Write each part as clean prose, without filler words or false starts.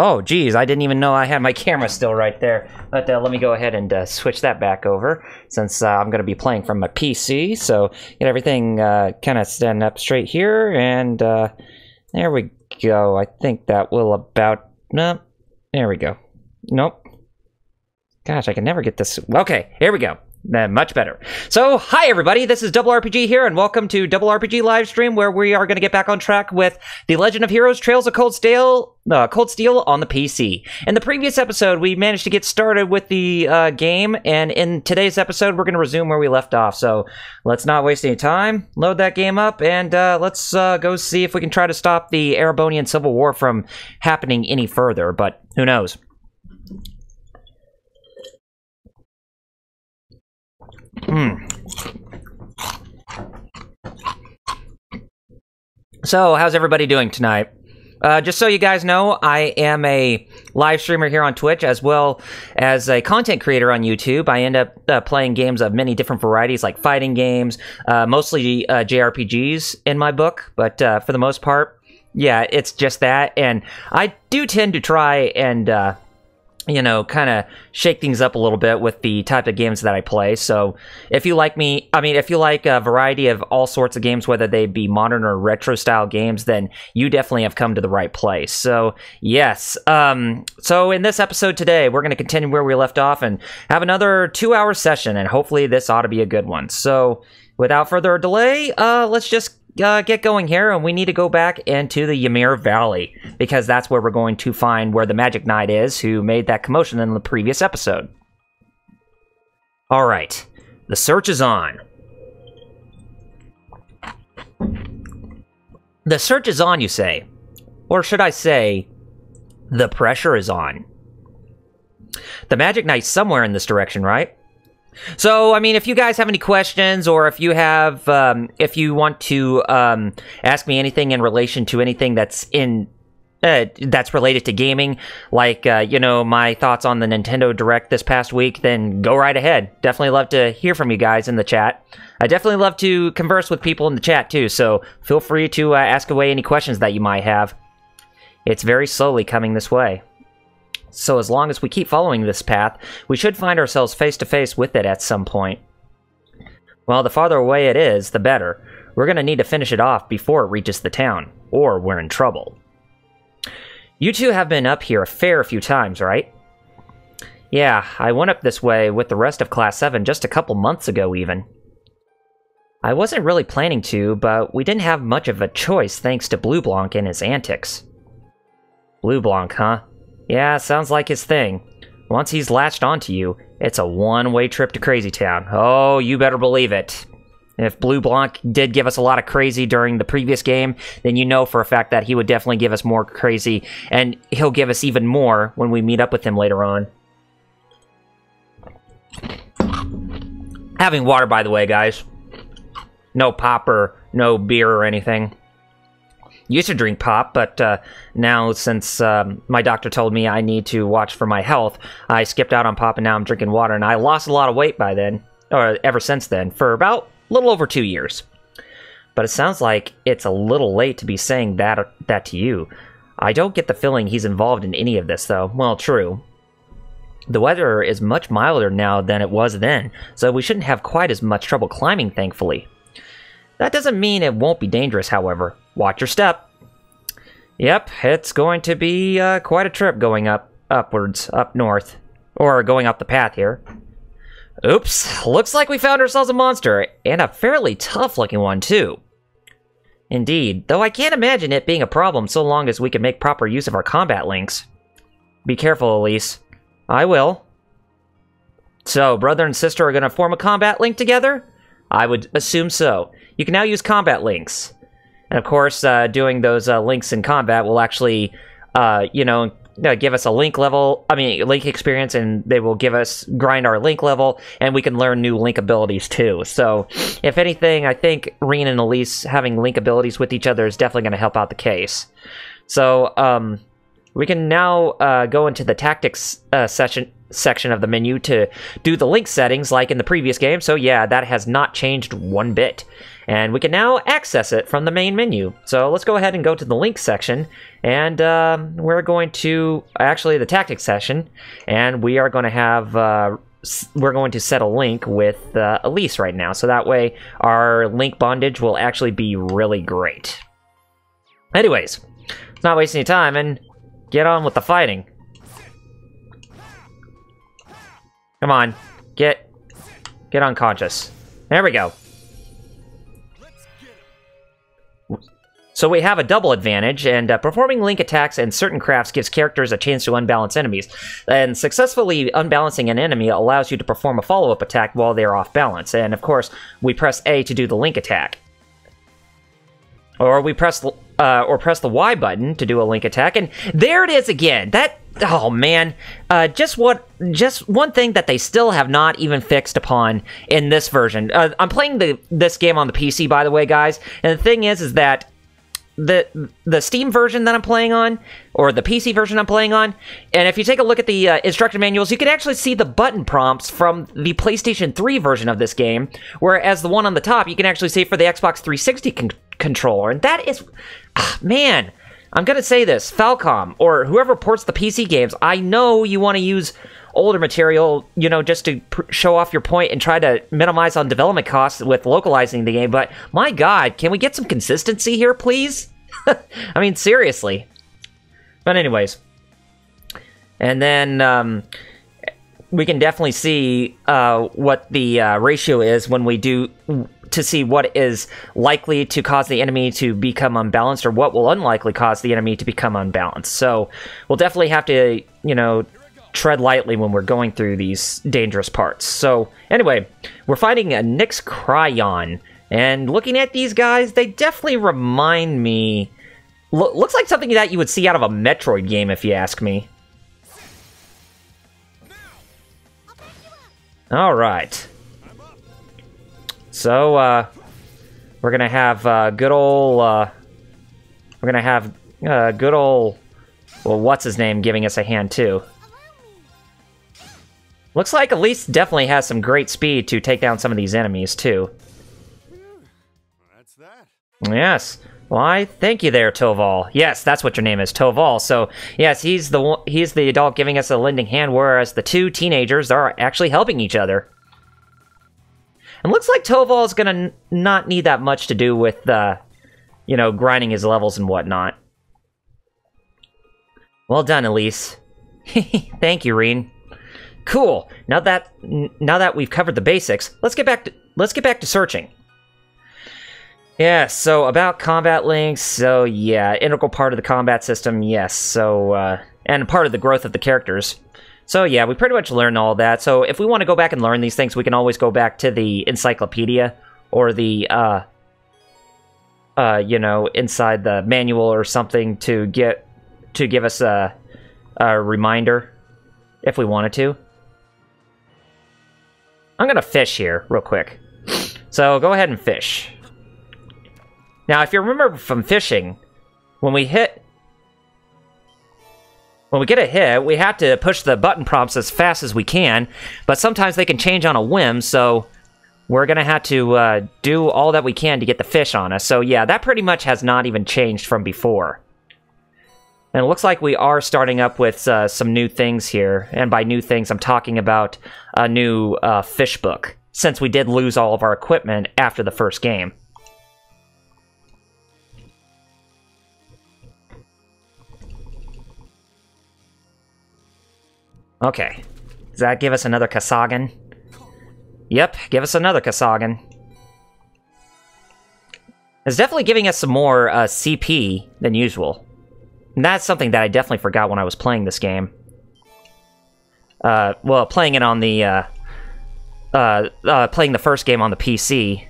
Oh, geez, I didn't even know I had my camera still right there. But let me go ahead and switch that back over, since I'm going to be playing from my PC. So get everything kind of stand up straight here, and there we go. I think that will about... No, there we go. Nope. Gosh, I can never get this... Okay, here we go. Much better. So, hi everybody, this is Double RPG here, and welcome to Double RPG Livestream, where we are going to get back on track with The Legend of Heroes Trails of Cold Steel on the PC. In the previous episode, we managed to get started with the game, and in today's episode, we're going to resume where we left off. So, let's not waste any time, load that game up, and let's go see if we can try to stop the Erebonian Civil War from happening any further, but who knows. So, how's everybody doing tonight? Just so you guys know, I am a live streamer here on Twitch, as well as a content creator on YouTube. I end up playing games of many different varieties, like fighting games, mostly JRPGs in my book, but for the most part, yeah, it's just that. And I do tend to try and you know, kind of shake things up a little bit with the type of games that I play. So if you like if you like a variety of all sorts of games, whether they be modern or retro style games, then you definitely have come to the right place. So yes, so in this episode today, we're going to continue where we left off and have another 2-hour session, and hopefully this ought to be a good one. So without further delay, let's just get going here, and we need to go back into the Ymir Valley, because that's where we're going to find where the Magic Knight is, who made that commotion in the previous episode. Alright, the search is on. The search is on, you say? Or should I say, the pressure is on. The Magic Knight's somewhere in this direction, right? So, I mean, if you guys have any questions, or if you have, if you want to ask me anything in relation to anything that's that's related to gaming, like, you know, my thoughts on the Nintendo Direct this past week, then go right ahead. Definitely love to hear from you guys in the chat. I definitely love to converse with people in the chat, too, so feel free to ask away any questions that you might have. It's very slowly coming this way. So as long as we keep following this path, we should find ourselves face to face with it at some point. Well, the farther away it is, the better. We're going to need to finish it off before it reaches the town, or we're in trouble. You two have been up here a fair few times, right? Yeah, I went up this way with the rest of Class 7 just a couple months ago, even. I wasn't really planning to, but we didn't have much of a choice thanks to Blue Blanc and his antics. Blue Blanc, huh? Yeah, sounds like his thing. Once he's latched onto you, it's a one-way trip to Crazy Town. Oh, you better believe it. If Blue Blanc did give us a lot of crazy during the previous game, then you know for a fact that he would definitely give us more crazy, and he'll give us even more when we meet up with him later on. Having water, by the way, guys. No pop or no beer or anything. Used to drink pop, but now since my doctor told me I need to watch for my health, I skipped out on pop and now I'm drinking water, and I lost a lot of weight by then, or ever since then, for about a little over 2 years. But it sounds like it's a little late to be saying that to you. I don't get the feeling he's involved in any of this, though. Well, true. The weather is much milder now than it was then, so we shouldn't have quite as much trouble climbing, thankfully. That doesn't mean it won't be dangerous, however. Watch your step. Yep, it's going to be quite a trip going upwards, up north. Or going up the path here. Oops, looks like we found ourselves a monster, and a fairly tough-looking one, too. Indeed, though I can't imagine it being a problem so long as we can make proper use of our combat links. Be careful, Elise. I will. So, brother and sister are going to form a combat link together? I would assume so. You can now use combat links. And of course, doing those links in combat will actually, you know, give us a link experience, and they will grind our link level, and we can learn new link abilities too. So, if anything, I think Reen and Elise having link abilities with each other is definitely going to help out the case. So, we can now go into the tactics section of the menu to do the link settings like in the previous game. So yeah, that has not changed one bit. and we can now access it from the main menu. So let's go ahead and go to the link section, and we're going to, actually the tactics session, and we are going to have, we're going to set a link with Elise right now, so that way our link bondage will actually be really great. Anyways, let's not waste any time and get on with the fighting. Come on, get unconscious. There we go. So we have a double advantage, and performing link attacks and certain crafts gives characters a chance to unbalance enemies. And successfully unbalancing an enemy allows you to perform a follow-up attack while they're off balance. And of course, we press A to do the link attack. Or we press the Y button to do a link attack, and there it is again. Oh man, just one thing that they still have not even fixed upon in this version. I'm playing this game on the PC, by the way, guys, and the thing is that the Steam version that I'm playing on, or the PC version I'm playing on, and if you take a look at the instruction manuals, you can actually see the button prompts from the PlayStation 3 version of this game, whereas the one on the top, you can actually see for the Xbox 360 controller, and that is, man, I'm gonna say this, Falcom, or whoever ports the PC games, I know you want to use older material, you know, just to show off your point and try to minimize on development costs with localizing the game, but my god, can we get some consistency here, please? I mean, seriously. But anyways. And then, we can definitely see what the ratio is when we do, to see what is likely to cause the enemy to become unbalanced, or what will unlikely cause the enemy to become unbalanced. So, we'll definitely have to, you know, tread lightly when we're going through these dangerous parts. So, anyway, we're fighting a Nyx Cryon, and looking at these guys, they definitely remind me... looks like something that you would see out of a Metroid game, if you ask me. Alright. So, we're gonna have good old... well, what's-his-name giving us a hand, too. Looks like Elise definitely has some great speed to take down some of these enemies, too. That's that. Yes. Why, thank you there, Toval. Yes, that's what your name is, Toval. So, yes, he's the adult giving us a lending hand, whereas the two teenagers are actually helping each other. And looks like Toval is gonna not need that much to do with, you know, grinding his levels and whatnot. Well done, Elise. Thank you, Reen. Cool. Now that we've covered the basics, let's get back to searching. Yeah, so about combat links, so yeah, integral part of the combat system, yes, so, and part of the growth of the characters. So yeah, we pretty much learned all that, so if we want to go back and learn these things, we can always go back to the encyclopedia, or the, you know, inside the manual or something to give us a reminder, if we wanted to. I'm gonna fish here, real quick. So, go ahead and fish. Now, if you remember from fishing, when we get a hit, we have to push the button prompts as fast as we can, but sometimes they can change on a whim, so we're gonna have to do all that we can to get the fish on us. So yeah, that pretty much has not even changed from before. And it looks like we are starting up with some new things here, and by new things, I'm talking about a new fish book, since we did lose all of our equipment after the first game. Okay. Does that give us another Kasagan? Yep, give us another Kasagan. It's definitely giving us some more CP than usual. And that's something that I definitely forgot when I was playing this game. Well, playing it on the, playing the first game on the PC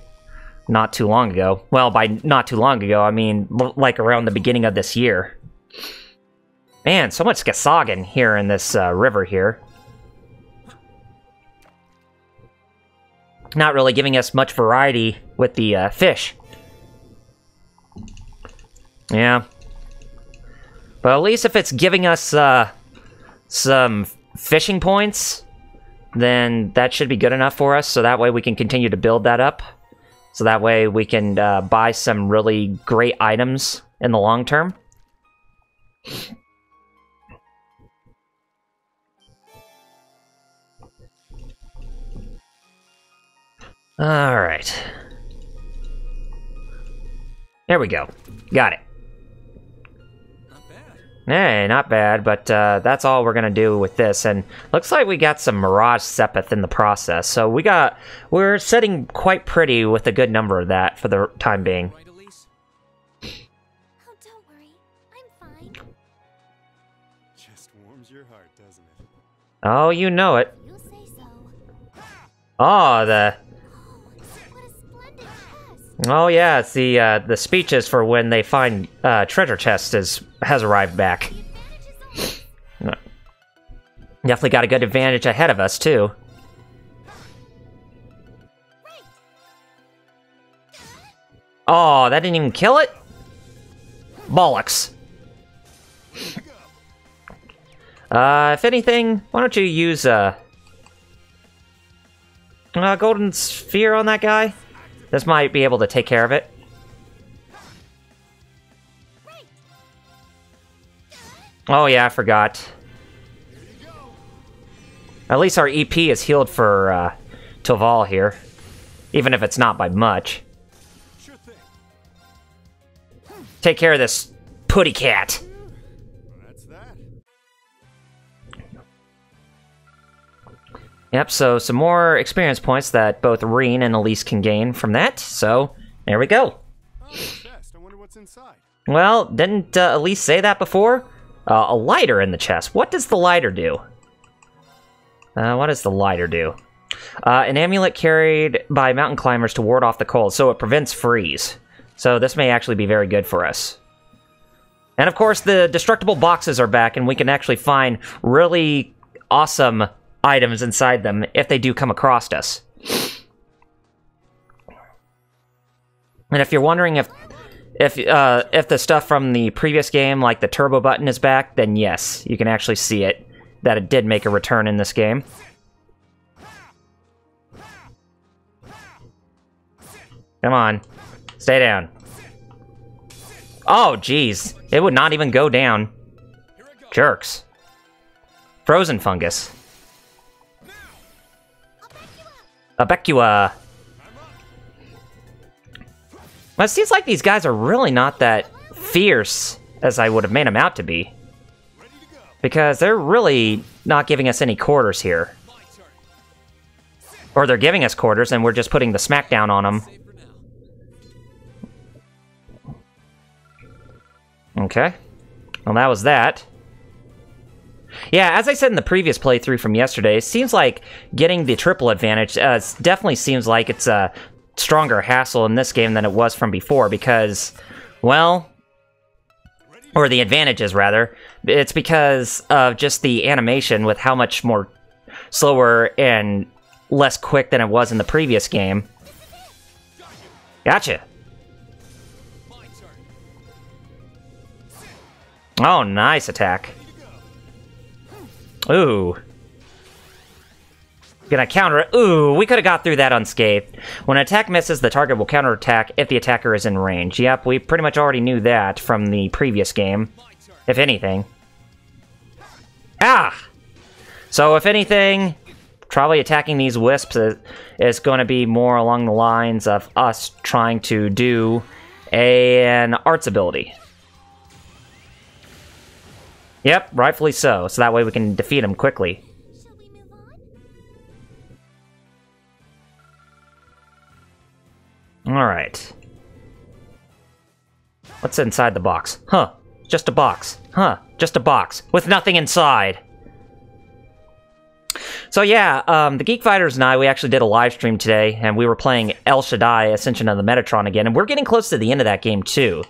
not too long ago. Well, by not too long ago, I mean, like around the beginning of this year. Man, so much Kasagan here in this river here. Not really giving us much variety with the fish. Yeah. But at least if it's giving us some fishing points, then that should be good enough for us, so that way we can continue to build that up. So that way we can buy some really great items in the long term. Alright. There we go. Got it. Not bad. Hey, not bad, but that's all we're gonna do with this. And looks like we got some Mirage Sepith in the process. So we're sitting quite pretty with a good number of that for the time being. Right, Elise? Oh, don't worry. I'm fine. Just warms your heart, doesn't it? Oh, you know it. You say so. Oh, the... What a splendid chest. Oh yeah, it's the speeches for when they find treasure chest has arrived back. The advantage is ours. Definitely got a good advantage ahead of us too. Right. Oh, that didn't even kill it? Bollocks. If anything, why don't you use golden sphere on that guy? This might be able to take care of it. Right. Oh yeah, I forgot. At least our EP is healed for Toval here. Even if it's not by much. Sure thing. Take care of this putty cat. That's that. Yep, so some more experience points that both Reen and Elise can gain from that. So, there we go. Oh, chest. I wonder what's inside. Well, didn't Elise say that before? A lighter in the chest. What does the lighter do? What does the lighter do? An amulet carried by mountain climbers to ward off the cold, so it prevents freeze. So this may actually be very good for us. And of course, the destructible boxes are back, and we can actually find really awesome items inside them if they do come across us. And if you're wondering if the stuff from the previous game, like the turbo button, is back, then yes, you can actually see it, that it did make a return in this game. Come on, stay down. Oh, jeez, it would not even go down. Jerks. Frozen fungus. Abecua. Well, it seems like these guys are really not that fierce as I would have made them out to be. Because they're really not giving us any quarters here. Or they're giving us quarters and we're just putting the smackdown on them. Okay. Well, that was that. Yeah, as I said in the previous playthrough from yesterday, it seems like getting the triple advantage definitely seems like it's a stronger hassle in this game than it was from before because, well, or the advantages rather, it's because of just the animation with how much more slower and less quick than it was in the previous game. Gotcha. Oh, nice attack. Ooh. Gonna counter it. Ooh, we could have got through that unscathed. When an attack misses, the target will counterattack if the attacker is in range. Yep, we pretty much already knew that from the previous game, if anything. Ah! So, if anything, probably attacking these wisps is going to be more along the lines of us trying to do an arts ability. Yep, rightfully so. So that way we can defeat him quickly. Shall we move on? Alright. What's inside the box? Huh. Just a box. Huh. Just a box. With nothing inside. So yeah, the Geek Fighters and I, we actually did a live stream today, and we were playing El Shaddai, Ascension of the Metatron again, and we're getting close to the end of that game too.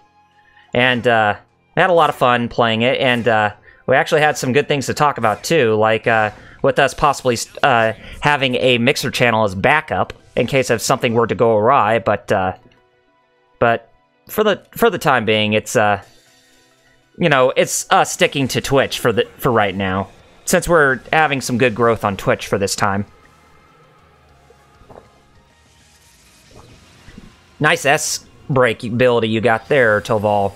And, we had a lot of fun playing it, and, we actually had some good things to talk about too, like, with us possibly, having a mixer channel as backup, in case if something were to go awry, but for the time being, it's, you know, it's us sticking to Twitch for right now, since we're having some good growth on Twitch for this time. Nice S break ability you got there, Toval.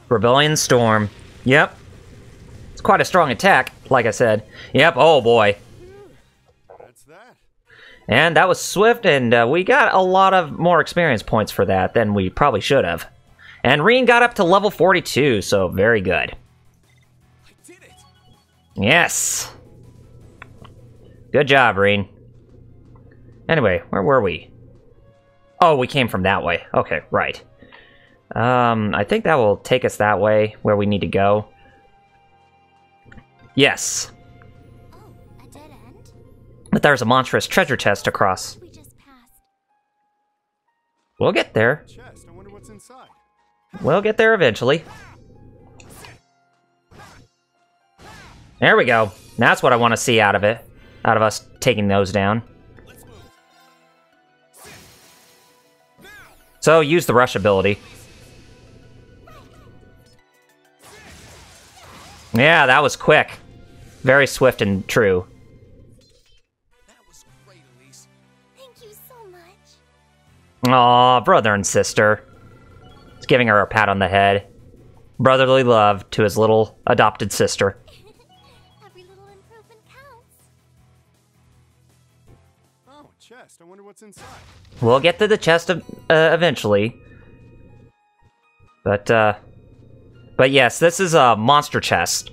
Rebellion Storm. Yep. It's quite a strong attack, like I said. Yep, oh boy. That's that. And that was swift, and we got a lot of more experience points for that than we probably should have. And Reen got up to level 42, so very good. I did it. Yes. Good job, Reen. Anyway, where were we? Oh, we came from that way. Okay, right. I think that will take us that way, where we need to go. Yes. Oh, a dead end? But there's a monstrous treasure chest across. We just passed. We'll get there. Chest. I wonder what's inside. We'll get there eventually. There we go. That's what I want to see out of it. Out of us taking those down. Let's move. So, use the rush ability. Yeah, that was quick. Very swift and true. That was great, Elise. Thank you so much. Aw, brother and sister. He's giving her a pat on the head. Brotherly love to his little adopted sister. Every little improvement counts. Oh, a chest. I wonder what's inside. We'll get to the chest eventually. But yes, this is a monster chest.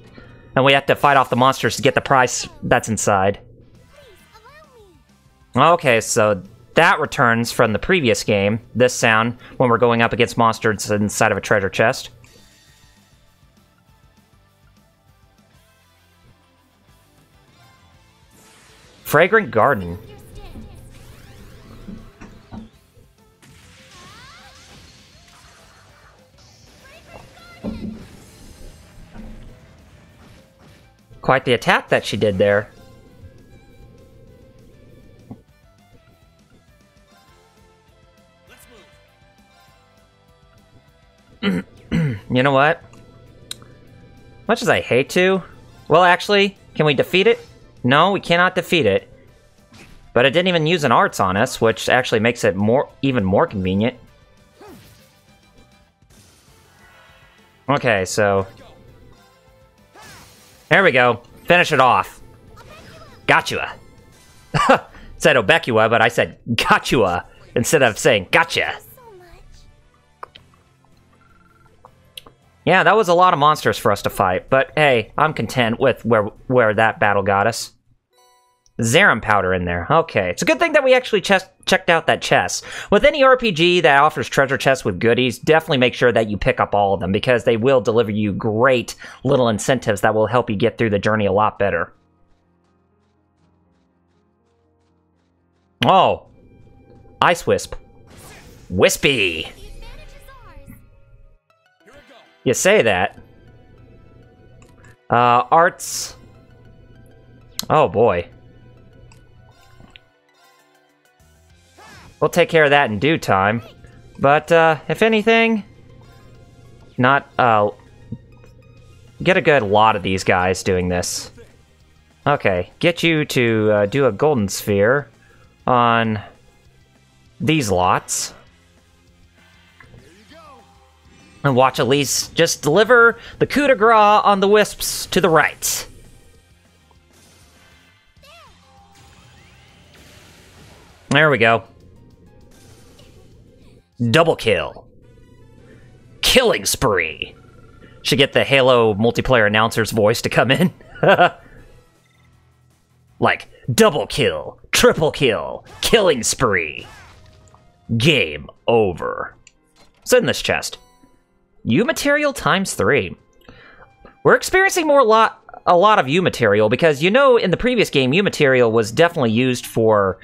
And we have to fight off the monsters to get the prize that's inside. Please, allow me. Okay, so that returns from the previous game, this sound, when we're going up against monsters inside of a treasure chest. Fragrant Garden. Your stick. Quite the attack that she did there. Let's move. You know what? Much as I hate to... Well, actually, can we defeat it? No, we cannot defeat it. But it didn't even use an arts on us, which actually makes it even more convenient. Okay, so... There we go. Finish it off. Gotcha. Said Obekua, but I said gotcha instead of saying gotcha. So much. Yeah, that was a lot of monsters for us to fight, but hey, I'm content with where that battle got us. Zerum powder in there. Okay, it's a good thing that we actually checked out that chest. With any RPG that offers treasure chests with goodies, definitely make sure that you pick up all of them, because they will deliver you great little incentives that will help you get through the journey a lot better. Oh, Ice Wisp. Wispy! The advantage is ours. Here I go. You say that. Arts. Oh boy. We'll take care of that in due time. But, if anything... Not, get a good lot of these guys doing this. Okay, get you to, do a golden sphere on these lots. Here you go. And watch Elise just deliver the coup de grace on the wisps to the right. There we go. Double kill. Killing spree. Should get the Halo multiplayer announcer's voice to come in. Like, double kill, triple kill, killing spree. Game over. What's in this chest? U material times 3. We're experiencing a lot of U material because, you know, in the previous game, U material was definitely used for,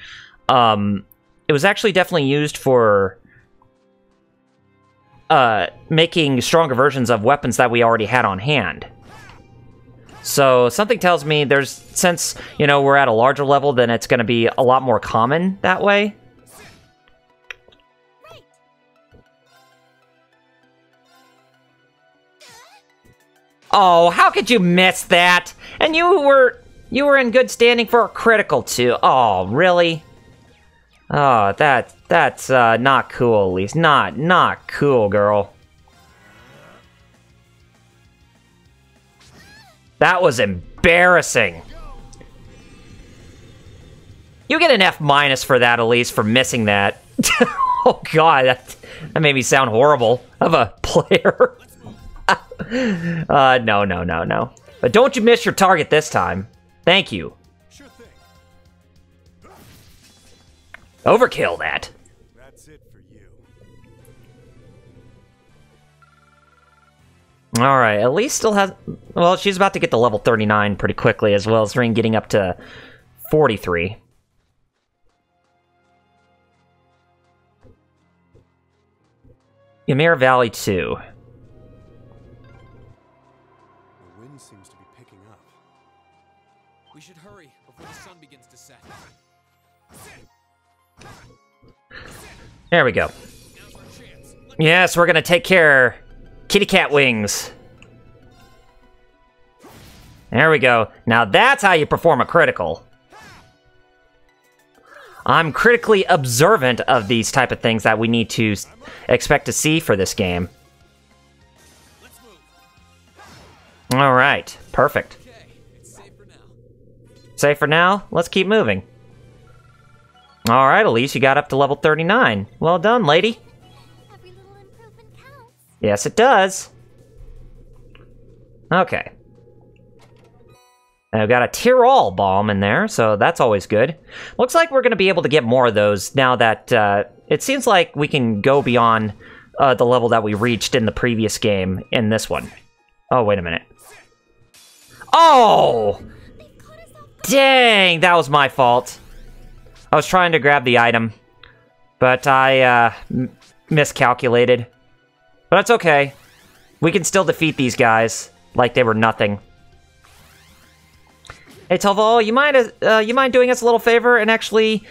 it was actually definitely used for, making stronger versions of weapons that we already had on hand. So, something tells me since, you know, we're at a larger level, then it's going to be a lot more common that way. Oh, how could you miss that? And you were You were in good standing for a critical too. Oh, really? Oh, that's not cool, Elise. Not cool, girl. That was embarrassing. You get an F- for that, Elise, for missing that. Oh god, that made me sound horrible of a player. No. But don't you miss your target this time. Thank you. Sure thing. Overkill that. That's it for you. Alright, Elise still has... Well, she's about to get to level 39 pretty quickly, as well as Ring getting up to 43. Ymir Valley 2. The wind seems to be picking up. We should hurry before the sun begins to set. There we go. Now's our chance. Yes, we're gonna take care. Kitty cat wings. There we go. Now that's how you perform a critical. I'm critically observant of these type of things that we need to expect to see for this game. Let's move. All right, perfect. Okay, it's safe for now. Safe for now. Let's keep moving. All right, Elise, you got up to level 39. Well done, lady. Every little improvement counts. Yes, it does. Okay. And I've got a Tyrol bomb in there, so that's always good. Looks like we're going to be able to get more of those now that it seems like we can go beyond the level that we reached in the previous game in this one. Oh, wait a minute. Oh! They've caught us off guard. Dang, that was my fault. I was trying to grab the item, but I miscalculated. But that's okay. We can still defeat these guys like they were nothing. Hey, Telval, you mind doing us a little favor and actually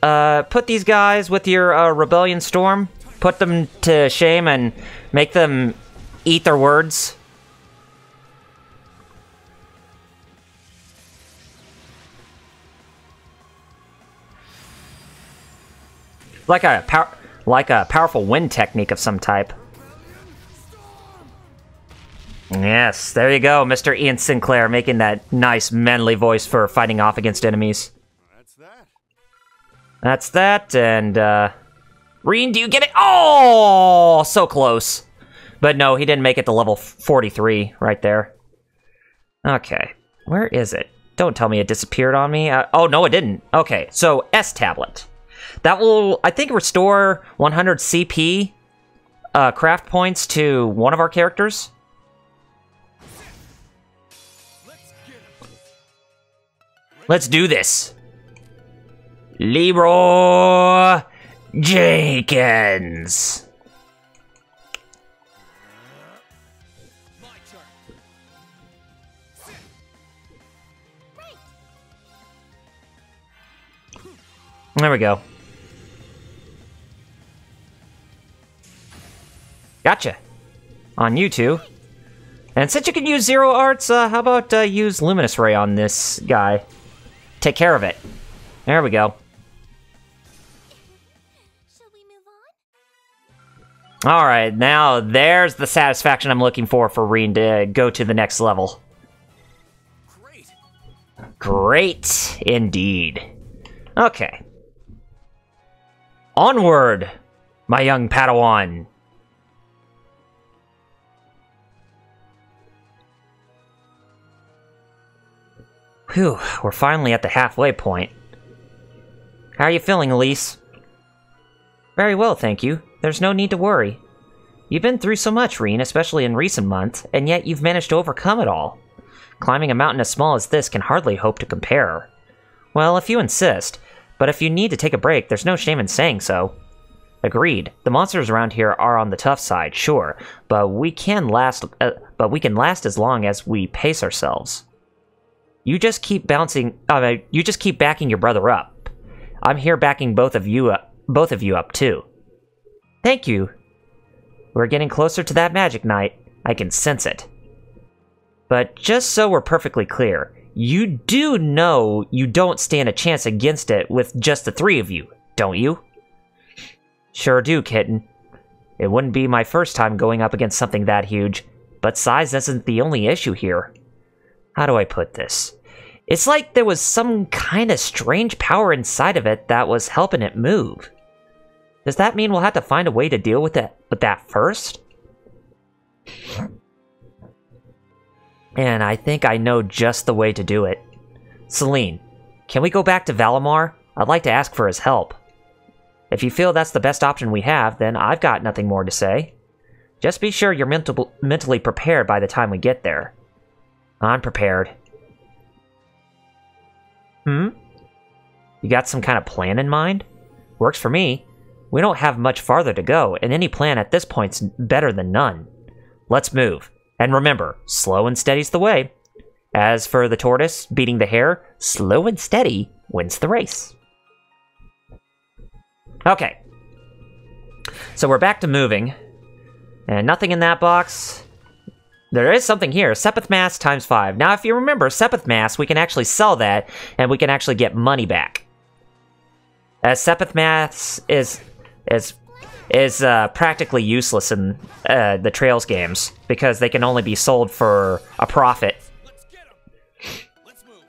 put these guys with your Rebellion Storm? Put them to shame and make them eat their words? Like a powerful wind technique of some type. Yes, there you go, Mr. Ian Sinclair, making that nice, manly voice for fighting off against enemies. That's that. That's that, and, Reen, do you get it? Oh, so close. But no, he didn't make it to level 43 right there. Okay, where is it? Don't tell me it disappeared on me. Oh, no, it didn't. Okay, so S-Tablet. That will, I think, restore 100 CP craft points to one of our characters. Let's do this. Leroy Jenkins. My turn. There we go. Gotcha. On you two. And since you can use Zero Arts, how about use Luminous Ray on this guy? Take care of it. There we go. Shall we move on? Alright, now there's the satisfaction I'm looking for Reen to go to the next level. Great. Great, indeed. Okay. Onward, my young Padawan. Whew, we're finally at the halfway point. How are you feeling, Elise? Very well, thank you. There's no need to worry. You've been through so much, Reen, especially in recent months, and yet you've managed to overcome it all. Climbing a mountain as small as this can hardly hope to compare. Well, if you insist, but if you need to take a break, there's no shame in saying so. Agreed. The monsters around here are on the tough side, sure, but we can last as long as we pace ourselves. You just keep backing your brother up. I'm here backing both of you up too. Thank you. We're getting closer to that magic night. I can sense it. But just so we're perfectly clear, you do know you don't stand a chance against it with just the three of you, don't you? Sure do, kitten. It wouldn't be my first time going up against something that huge, but size isn't the only issue here. How do I put this? It's like there was some kind of strange power inside of it that was helping it move. Does that mean we'll have to find a way to deal with that first? And I think I know just the way to do it. Celine, can we go back to Valimar? I'd like to ask for his help. If you feel that's the best option we have, then I've got nothing more to say. Just be sure you're mentally prepared by the time we get there. I'm prepared. You got some kind of plan in mind? Works for me. We don't have much farther to go, and any plan at this point's better than none. Let's move. And remember, slow and steady's the way. As for the tortoise beating the hare, slow and steady wins the race. Okay. So we're back to moving. And nothing in that box. There is something here. Sepith Mass times 5. Now, if you remember, Sepith Mass, we can actually sell that, and we can actually get money back. As Sepith Mass is practically useless in the Trails games, because they can only be sold for a profit. Let's get 'em. Let's move.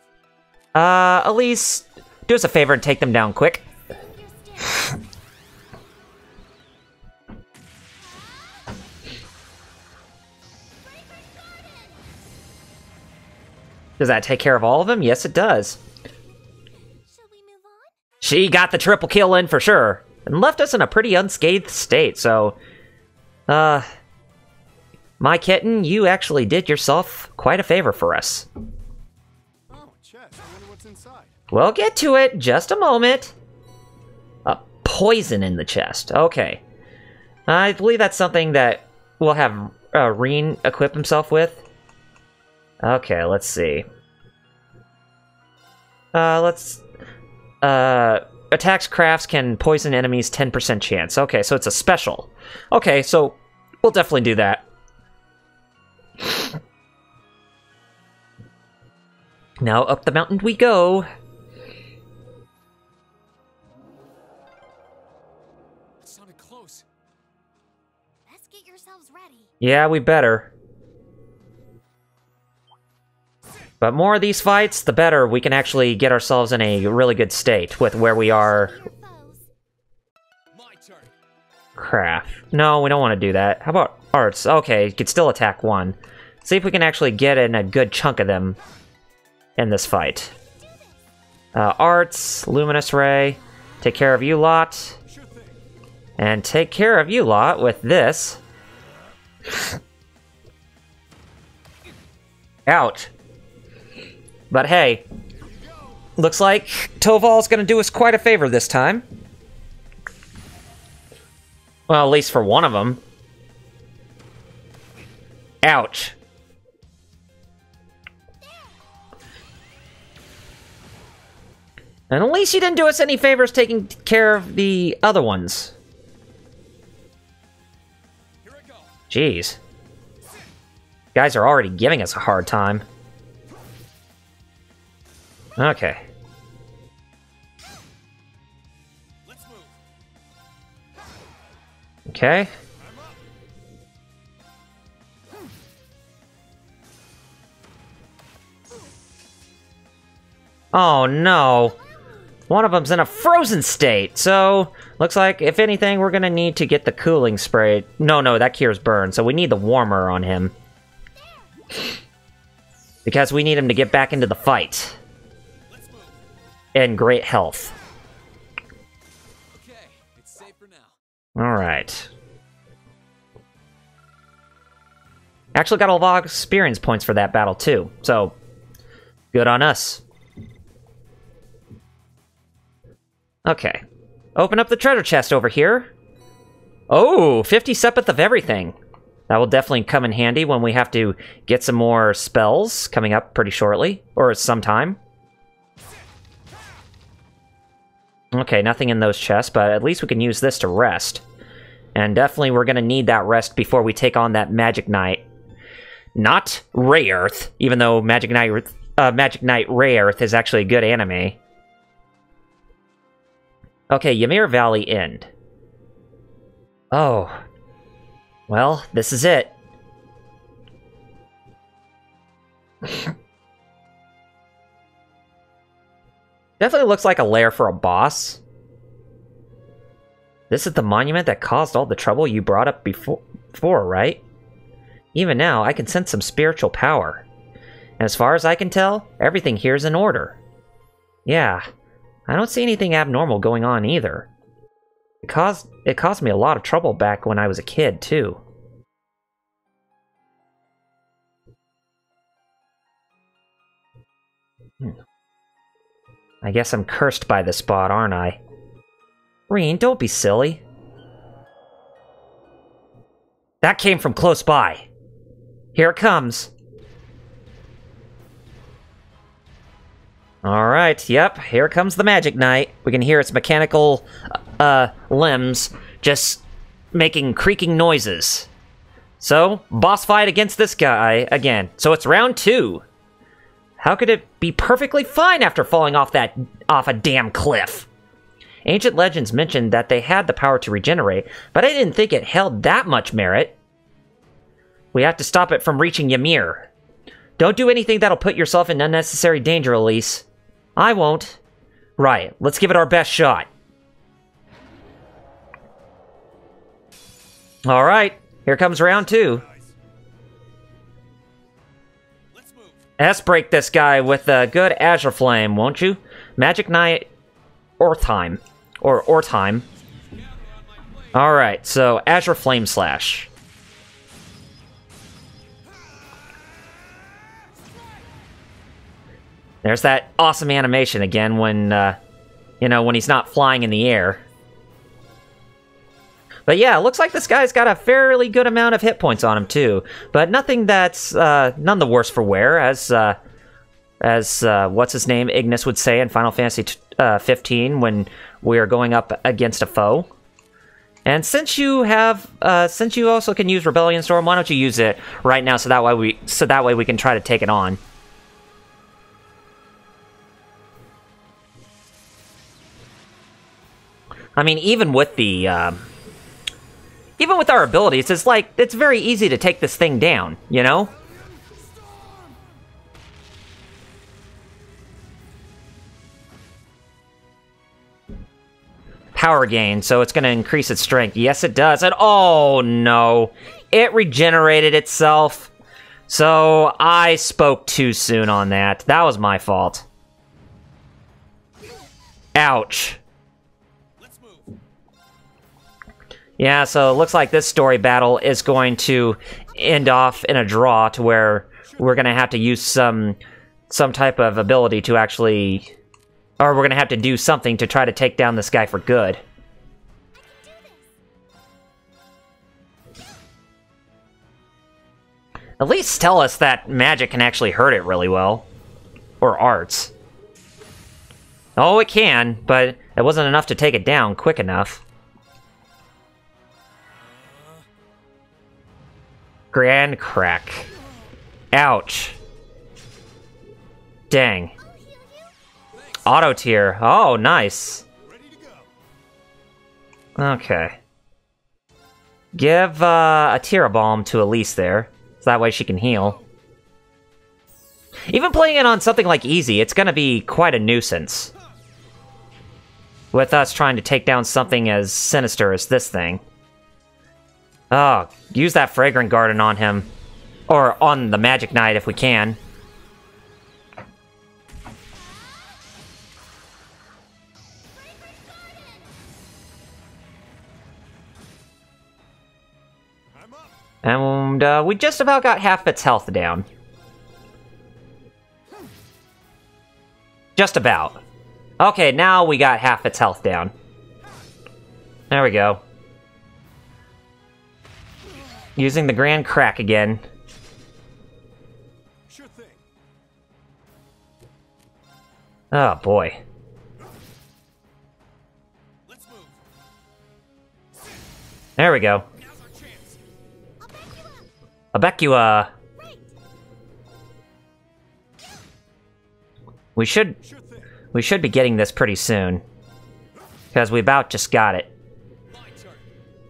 Elise, do us a favor and take them down quick. Does that take care of all of them? Yes, it does. Shall we move on? She got the triple kill in for sure, and left us in a pretty unscathed state, so... my kitten, you actually did yourself quite a favor for us. Oh, chest. I wonder what's inside. We'll get to it, just a moment. A poison in the chest, okay. I believe that's something that we'll have Reen equip himself with. Okay, let's see. Attacks crafts can poison enemies 10% chance. Okay, so it's a special. Okay, so we'll definitely do that. Now up the mountain we go. That sounded close. Best get yourselves ready. Yeah, we better. But more of these fights, the better we can actually get ourselves in a really good state with where we are. Your foes. My turn. Craft. No, we don't want to do that. How about arts? Okay, you could still attack one. See if we can actually get in a good chunk of them in this fight. Arts, Luminous Ray, take care of you lot. Sure thing. And take care of you lot with this. Ouch. But hey, looks like Toval's gonna do us quite a favor this time. Well, at least for one of them. Ouch. And at least you didn't do us any favors taking care of the other ones. Here I go. Jeez. Guys are already giving us a hard time. Okay. Let's move. Okay. Oh no. One of them's in a frozen state, so looks like if anything we're gonna need to get the cooling spray. No, that cures burn, so we need the warmer on him. Because we need him to get back into the fight. Let's move. In great health. Okay, it's safe for now. Alright. Actually got a lot of experience points for that battle too, so good on us. Okay. Open up the treasure chest over here. Oh, 50 sepith of everything. That will definitely come in handy when we have to get some more spells coming up pretty shortly, or sometime. Okay, nothing in those chests, but at least we can use this to rest. And definitely we're going to need that rest before we take on that Magic Knight. Not Ray Earth, even though Magic Knight Magic Knight Rayearth is actually a good anime. Okay, Ymir Valley End. Oh. Well, this is it. Definitely looks like a lair for a boss. This is the monument that caused all the trouble you brought up before, right? Even now, I can sense some spiritual power. And as far as I can tell, everything here is in order. Yeah, I don't see anything abnormal going on either. It caused me a lot of trouble back when I was a kid, too. I guess I'm cursed by this spot, aren't I? Reen, don't be silly. That came from close by. Here it comes. Alright, yep, here comes the Magic Knight. We can hear its mechanical, limbs just making creaking noises. So, boss fight against this guy again. So it's round 2. How could it be perfectly fine after falling off a damn cliff? Ancient legends mentioned that they had the power to regenerate, but I didn't think it held that much merit. We have to stop it from reaching Ymir. Don't do anything that'll put yourself in unnecessary danger, Elise. I won't. Right, let's give it our best shot. Alright, here comes round 2. Let's break this guy with a good Azure Flame, won't you? Magic Knight Ortheim. Or Ortheim. Alright, so Azure Flame Slash. There's that awesome animation again when, when he's not flying in the air. But yeah, it looks like this guy's got a fairly good amount of hit points on him, too. But nothing that's, none the worse for wear, as what's his name, Ignis would say in Final Fantasy 15 when we're going up against a foe. And since you also can use Rebellion Storm, why don't you use it right now so that way we can try to take it on. I mean, even with our abilities, it's very easy to take this thing down, you know? Power gain, so it's going to increase its strength. Yes, it does. And oh no, it regenerated itself. So I spoke too soon on that. That was my fault. Ouch. Yeah, so it looks like this story battle is going to end off in a draw to where we're going to have to use some type of ability to actually... Or we're going to have to do something to try to take down this guy for good. At least tell us that magic can actually hurt it really well. Or arts. Oh, it can, but it wasn't enough to take it down quick enough. Grand crack. Ouch. Dang. Auto tier. Oh, nice. Okay. Give a Tira Balm to Elise there, so that way she can heal. Even playing it on something like easy, it's gonna be quite a nuisance. With us trying to take down something as sinister as this thing. Oh, use that Fragrant Garden on him. Or on the Magic Knight if we can. And we just about got half its health down. Just about. Okay, now we got half its health down. There we go. Using the Grand Crack again. Sure thing. Oh boy. Let's move. There we go. Now's our chance. I'll back you, We should be getting this pretty soon. Because we about just got it.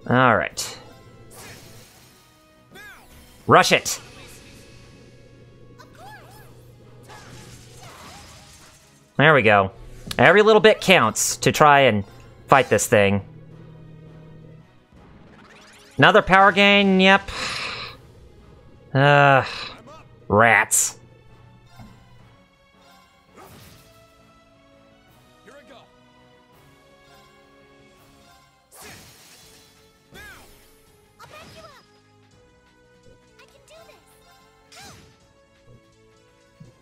Alright. Rush it! There we go. Every little bit counts to try and fight this thing. Another power gain, yep. Rats. Here I go. I'll back you up. I can do this.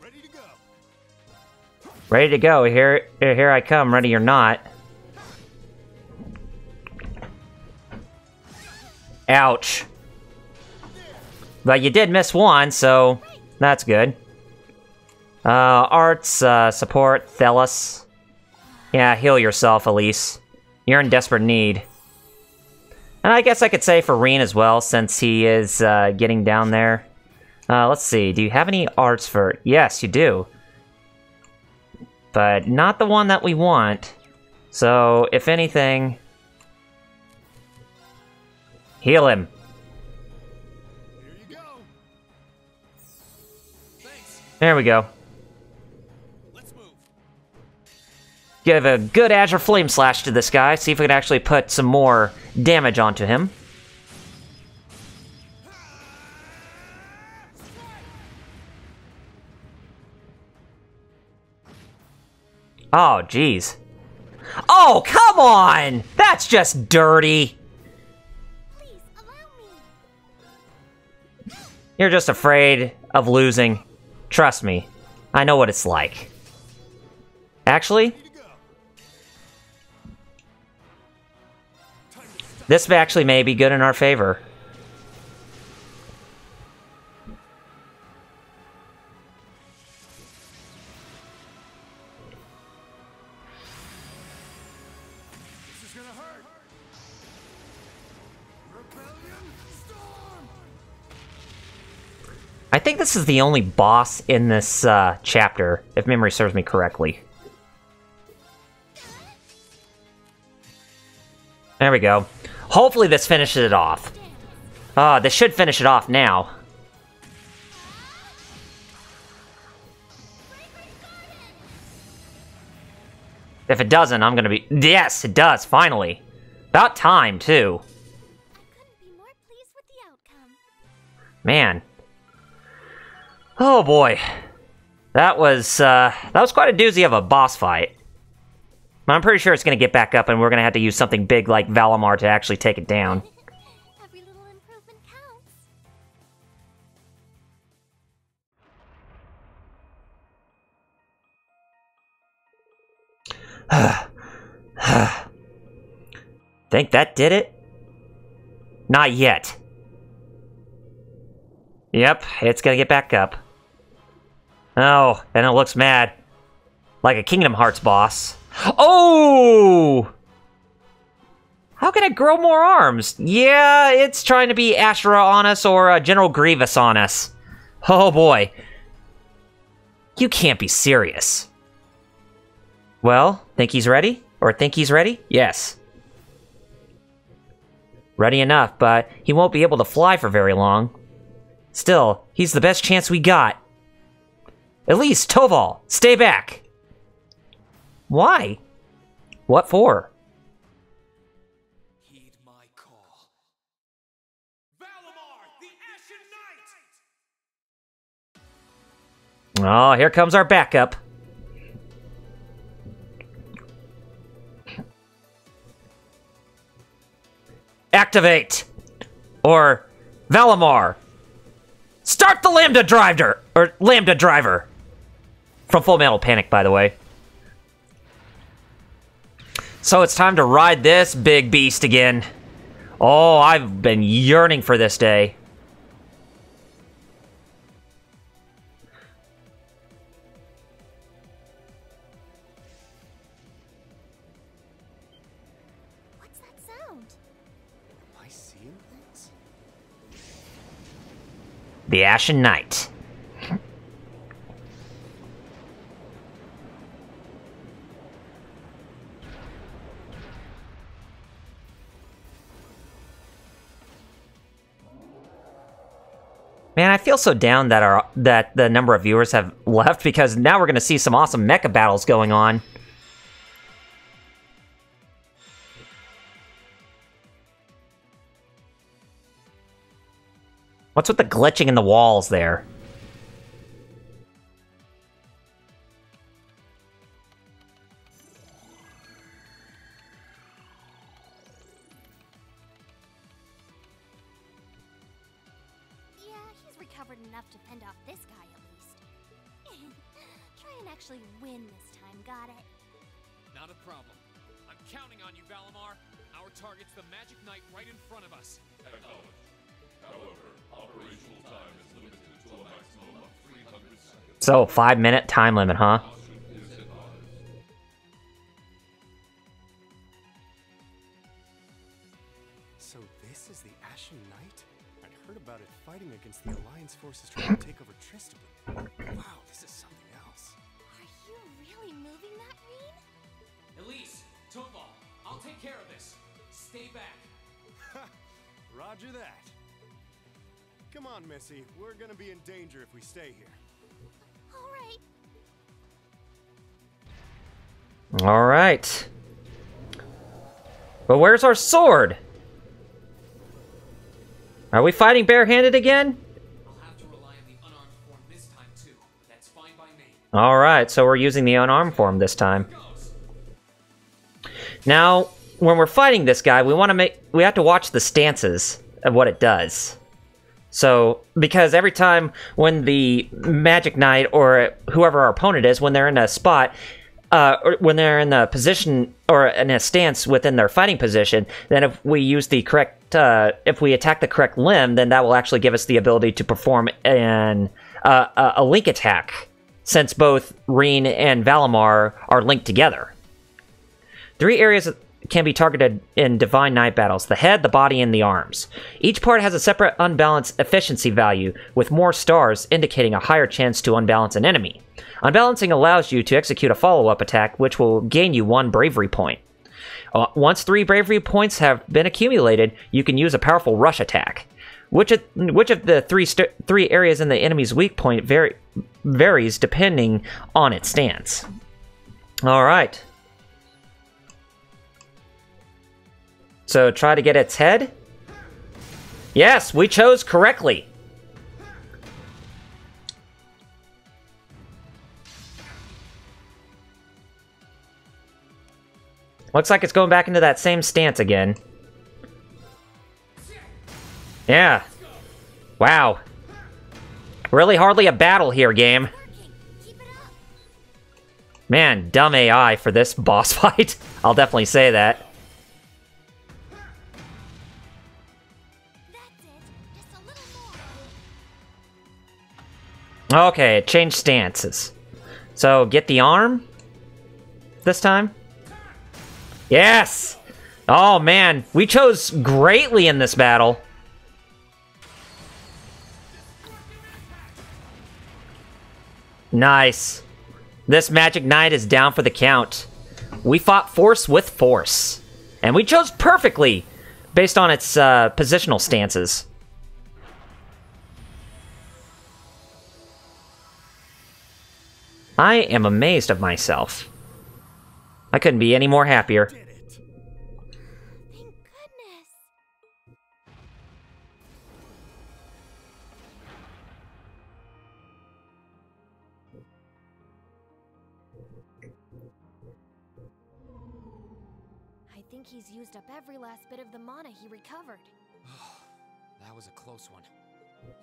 Ready to go. Ready to go. Here I come, ready or not. Ouch. But you did miss one, so that's good. Arts, support, Thelis. Yeah, heal yourself, Elise. You're in desperate need. And I guess I could say for Reen as well, since he is getting down there. Let's see, do you have any arts for... Yes, you do. But not the one that we want. So, if anything... Heal him. Here you go. Thanks. There we go. Let's move. Give a good Azure Flame Slash to this guy, see if we can actually put some more damage onto him. Oh, jeez. Oh, come on! That's just dirty! Please, allow me. You're just afraid of losing. Trust me. I know what it's like. Actually, this actually may be good in our favor. This is gonna hurt. Rebellion storm. I think this is the only boss in this chapter, if memory serves me correctly. There we go. Hopefully this finishes it off. This should finish it off now. If it doesn't, I'm gonna be... Yes, it does, finally. About time, too. Couldn't be more pleased with the outcome. Man. Oh boy. That was quite a doozy of a boss fight. But I'm pretty sure it's gonna get back up and we're gonna have to use something big like Valimar to actually take it down. Every little improvement counts. Think that did it? Not yet. Yep, it's gonna get back up. Oh, and it looks mad. Like a Kingdom Hearts boss. Oh! How can it grow more arms? Yeah, it's trying to be Ashura on us or General Grievous on us. Oh boy. You can't be serious. Well, think he's ready? Or think he's ready? Yes. Ready enough, but he won't be able to fly for very long. Still, he's the best chance we got. Elise, Toval, stay back! Why? What for? Heed my call. Valimar, the Ashen Knight! Oh, here comes our backup. Activate! Or Valimar! Start the Lambda Driver! Or Lambda Driver! From Full Metal Panic, by the way. So it's time to ride this big beast again. Oh, I've been yearning for this day. What's that sound? Am I seeing things? The Ashen Knight. Man, I feel so down that the number of viewers have left, because now we're going to see some awesome mecha battles going on. What's with the glitching in the walls there? Yeah, he's recovered enough to fend off this guy at least. Try and actually win this time, got it? Not a problem. I'm counting on you, Valimar. Our target's the Magic Knight right in front of us. Acknowledged. However, operational time is limited to a maximum of 300 seconds. So, 5-minute time limit, huh? Caution is advised. So this is the Ashen Knight? I'd heard about it fighting against the Alliance forces trying to take over Trista, but wow, this is something else. Are you really moving that, Reen? Elise, Topal, I'll take care of this. Stay back. Roger that. Come on, Missy. We're gonna be in danger if we stay here. All right. Alright. But where's our sword? Are we fighting barehanded again? I'll have to rely on the unarmed form this time too. That's fine by me. Alright, so we're using the unarmed form this time. Goes. Now, when we're fighting this guy, we have to watch the stances of what it does. So, because every time when the Magic Knight or whoever our opponent is, when they're in a spot, or when they're in a position or in a stance within their fighting position, then if we use the correct, if we attack the correct limb, then that will actually give us the ability to perform a link attack, since both Reen and Valimar are linked together. 3 areas can be targeted in Divine Knight battles: the head, the body, and the arms. Each part has a separate unbalanced efficiency value, with more stars indicating a higher chance to unbalance an enemy. Unbalancing allows you to execute a follow-up attack, which will gain you 1 bravery point. Once 3 bravery points have been accumulated, you can use a powerful rush attack. Which of the 3 areas in the enemy's weak point varies depending on its stance. Alright. So try to get its head. Yes, we chose correctly. Looks like it's going back into that same stance again. Yeah. Wow. Really hardly a battle here, game. Keep it up. Man, dumb AI for this boss fight. I'll definitely say that. That's it. Just a little more. Okay, it changed stances. So, get the arm this time. Yes! Oh man, we chose greatly in this battle. Nice. This Magic Knight is down for the count. We fought force with force. And we chose perfectly based on its positional stances. I am amazed of myself. I couldn't be any more happier. Did it. Thank goodness. I think he's used up every last bit of the mana he recovered. That was a close one.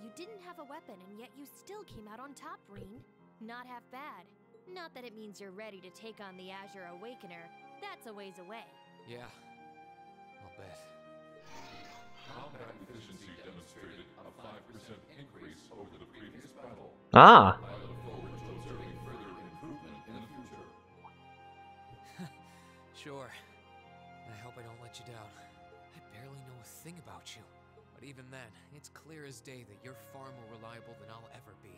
You didn't have a weapon, and yet you still came out on top, Reen. Not half bad. Not that it means you're ready to take on the Azure Awakener. That's a ways away. Yeah, I'll bet. Combat efficiency demonstrated a 5% increase over the previous battle. Ah. I look forward to observing further improvement in the future. Sure. I hope I don't let you down. I barely know a thing about you. But even then, it's clear as day that you're far more reliable than I'll ever be.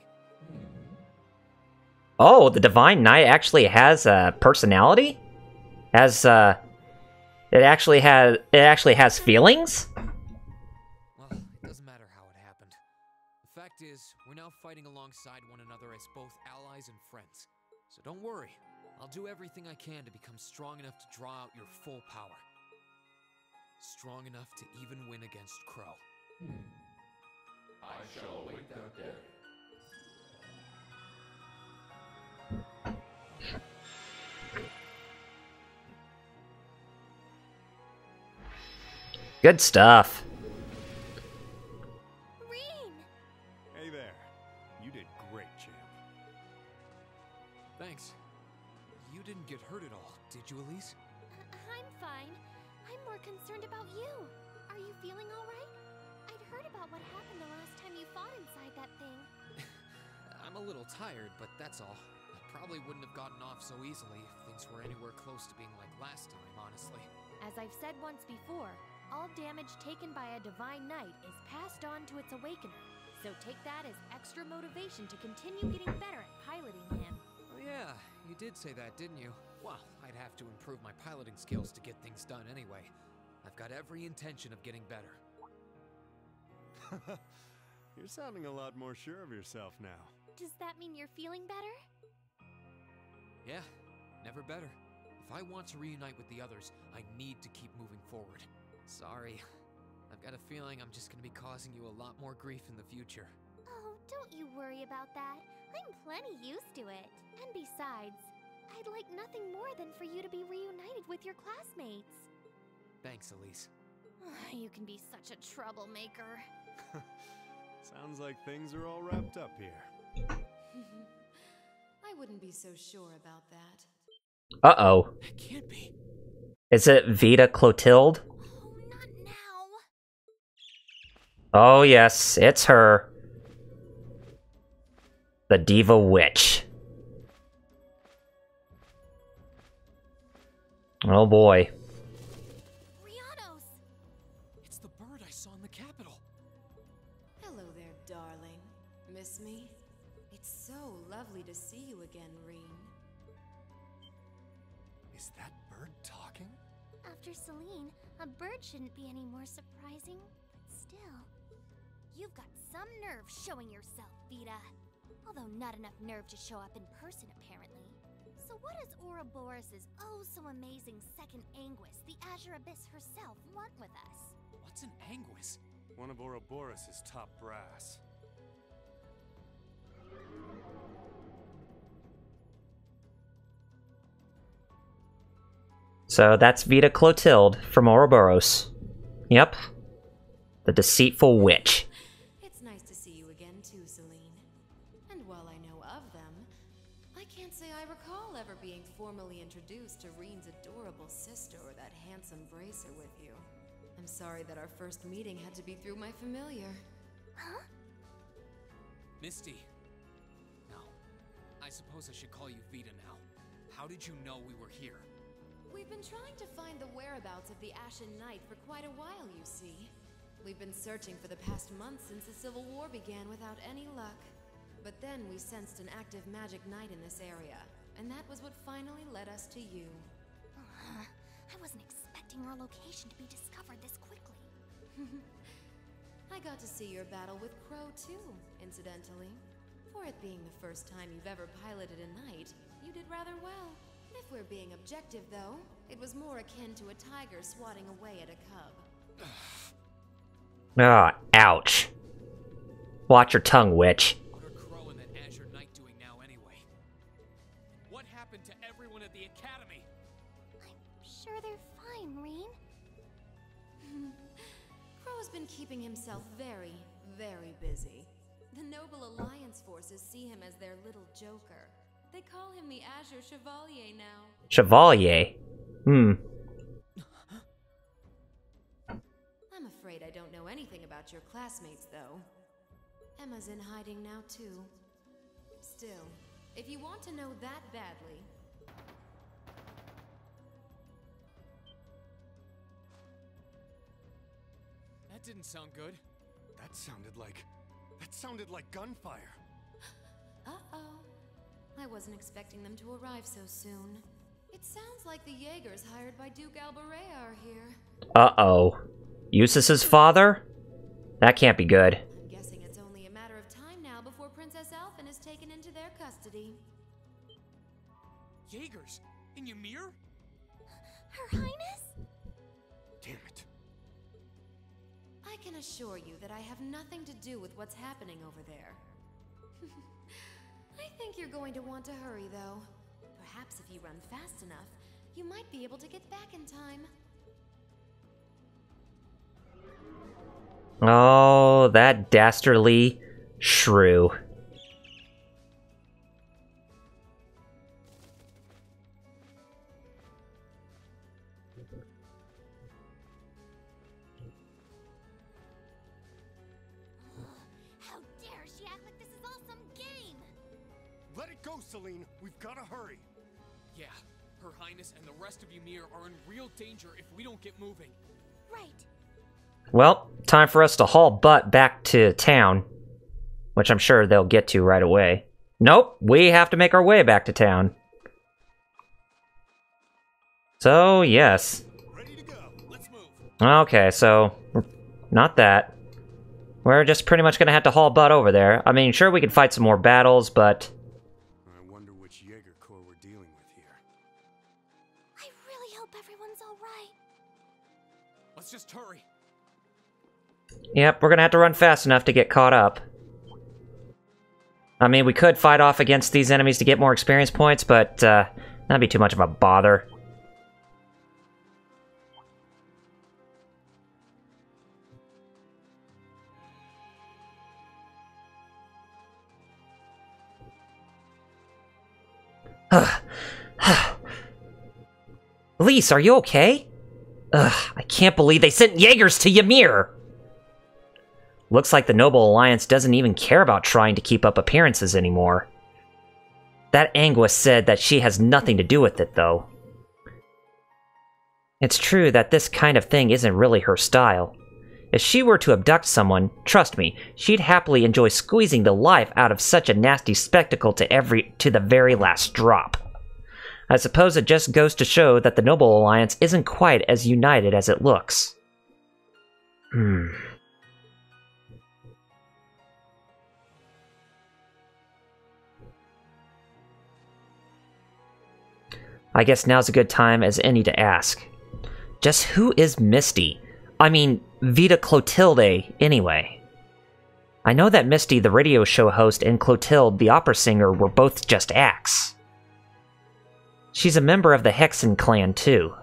Oh, the Divine Knight actually has a personality? It actually has feelings? Well, it doesn't matter how it happened. The fact is, we're now fighting alongside one another as both allies and friends. So don't worry, I'll do everything I can to become strong enough to draw out your full power. Strong enough to even win against Crow. I shall await that day. Good stuff. Reen! Hey there. You did great, champ. Thanks. You didn't get hurt at all, did you, Elise? I'm fine. I'm more concerned about you. Are you feeling all right? I'd heard about what happened the last time you fought inside that thing. I'm a little tired, but that's all. I probably wouldn't have gotten off so easily if things were anywhere close to being like last time, honestly. As I've said once before, all damage taken by a Divine Knight is passed on to its Awakener. So take that as extra motivation to continue getting better at piloting him. Oh yeah, you did say that, didn't you? Well, I'd have to improve my piloting skills to get things done anyway. I've got every intention of getting better. You're sounding a lot more sure of yourself now. Does that mean you're feeling better? Yeah, never better. If I want to reunite with the others, I need to keep moving forward. Sorry. I've got a feeling I'm just gonna be causing you a lot more grief in the future. Oh, don't you worry about that. I'm plenty used to it. And besides, I'd like nothing more than for you to be reunited with your classmates. Thanks, Elise. You can be such a troublemaker. Sounds like things are all wrapped up here. I wouldn't be so sure about that. Uh-oh. It can't be. Is it Vita Clotilde? Oh, not now. Oh yes, it's her. The Diva Witch. Oh boy. Rianos! It's the bird I saw in the Capitol. Hello there, darling. Miss me? It's so lovely to see you again, Reen. Is that bird talking? After Celine, a bird shouldn't be any more surprising, but still. You've got some nerve showing yourself, Vita. Although not enough nerve to show up in person, apparently. So what does Ouroboros' oh-so-amazing second Anguis, the Azure Abyss herself, want with us? What's an Anguis? One of Ouroboros' top brass. So that's Vita Clotilde from Ouroboros. Yep. The deceitful witch. It's nice to see you again too, Celine. And while I know of them, I can't say I recall ever being formally introduced to Reen's adorable sister or that handsome bracer with you. I'm sorry that our first meeting had to be through my familiar. Huh? Misty. No. I suppose I should call you Vita now. How did you know we were here? We've been trying to find the whereabouts of the Ashen Knight for quite a while, you see. We've been searching for the past month since the Civil War began without any luck. But then we sensed an active magic knight in this area, and that was what finally led us to you. I wasn't expecting our location to be discovered this quickly. I got to see your battle with Crow too, incidentally. For it being the first time you've ever piloted a knight, you did rather well. If we're being objective, though, it was more akin to a tiger swatting away at a cub. Ah, ouch. Watch your tongue, witch. What are Crow and that Azure Knight doing now anyway? What happened to everyone at the Academy? I'm sure they're fine, Reen. Crow's been keeping himself very, very busy. The Noble Alliance forces see him as their little joker. They call him the Azure Chevalier now. Chevalier? Hmm. I'm afraid I don't know anything about your classmates, though. Emma's in hiding now, too. Still, if you want to know that badly... That didn't sound good. That sounded like gunfire. Uh-oh. I wasn't expecting them to arrive so soon. It sounds like the Jaegers hired by Duke Alberea are here. Uh-oh. Eustace's father? That can't be good. I'm guessing it's only a matter of can assure you that I have nothing to do with what's happening over there. I think you're going to want to hurry, though. Perhaps if you run fast enough, you might be able to get back in time. Oh, that dastardly shrew. How dare she act like this is all some game? Let it go, Celine. We've got to hurry. Yeah, Her Highness and the rest of Ymir are in real danger if we don't get moving. Right. Well, time for us to haul butt back to town, which I'm sure they'll get to right away. Nope, we have to make our way back to town. So, yes. Ready to go. Let's move. Okay, so, not that. We're just pretty much gonna have to haul butt over there. I mean, sure, we can fight some more battles, but... I wonder which Jaeger Corps we're dealing with here. I really hope everyone's all right. Let's just hurry. Yep, we're gonna have to run fast enough to get caught up. I mean, we could fight off against these enemies to get more experience points, but, that'd be too much of a bother. Elise, are you okay? Ugh, I can't believe they sent Jaegers to Ymir! Looks like the Noble Alliance doesn't even care about trying to keep up appearances anymore. That Anguis said that she has nothing to do with it, though. It's true that this kind of thing isn't really her style. If she were to abduct someone, trust me, she'd happily enjoy squeezing the life out of such a nasty spectacle to the very last drop. I suppose it just goes to show that the Noble Alliance isn't quite as united as it looks. I guess now's a good time as any to ask. Just who is Misty? I mean, Vita Clotilde, anyway. I know that Misty, the radio show host, and Clotilde, the opera singer, were both just acts. She's a member of the Hexen clan, too.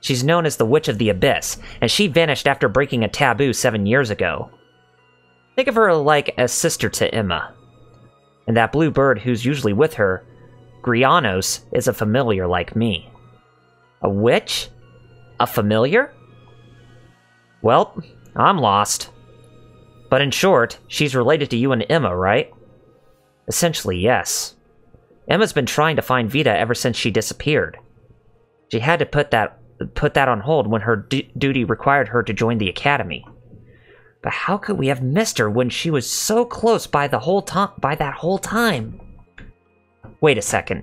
She's known as the Witch of the Abyss, and she vanished after breaking a taboo 7 years ago. Think of her like a sister to Emma. And that blue bird who's usually with her, Grianos, is a familiar like me. A witch? A familiar? Well, I'm lost. But in short, she's related to you and Emma, right? Essentially, yes. Emma's been trying to find Vita ever since she disappeared. She had to put that on hold when her duty required her to join the academy. But how could we have missed her when she was so close by that whole time? Wait a second.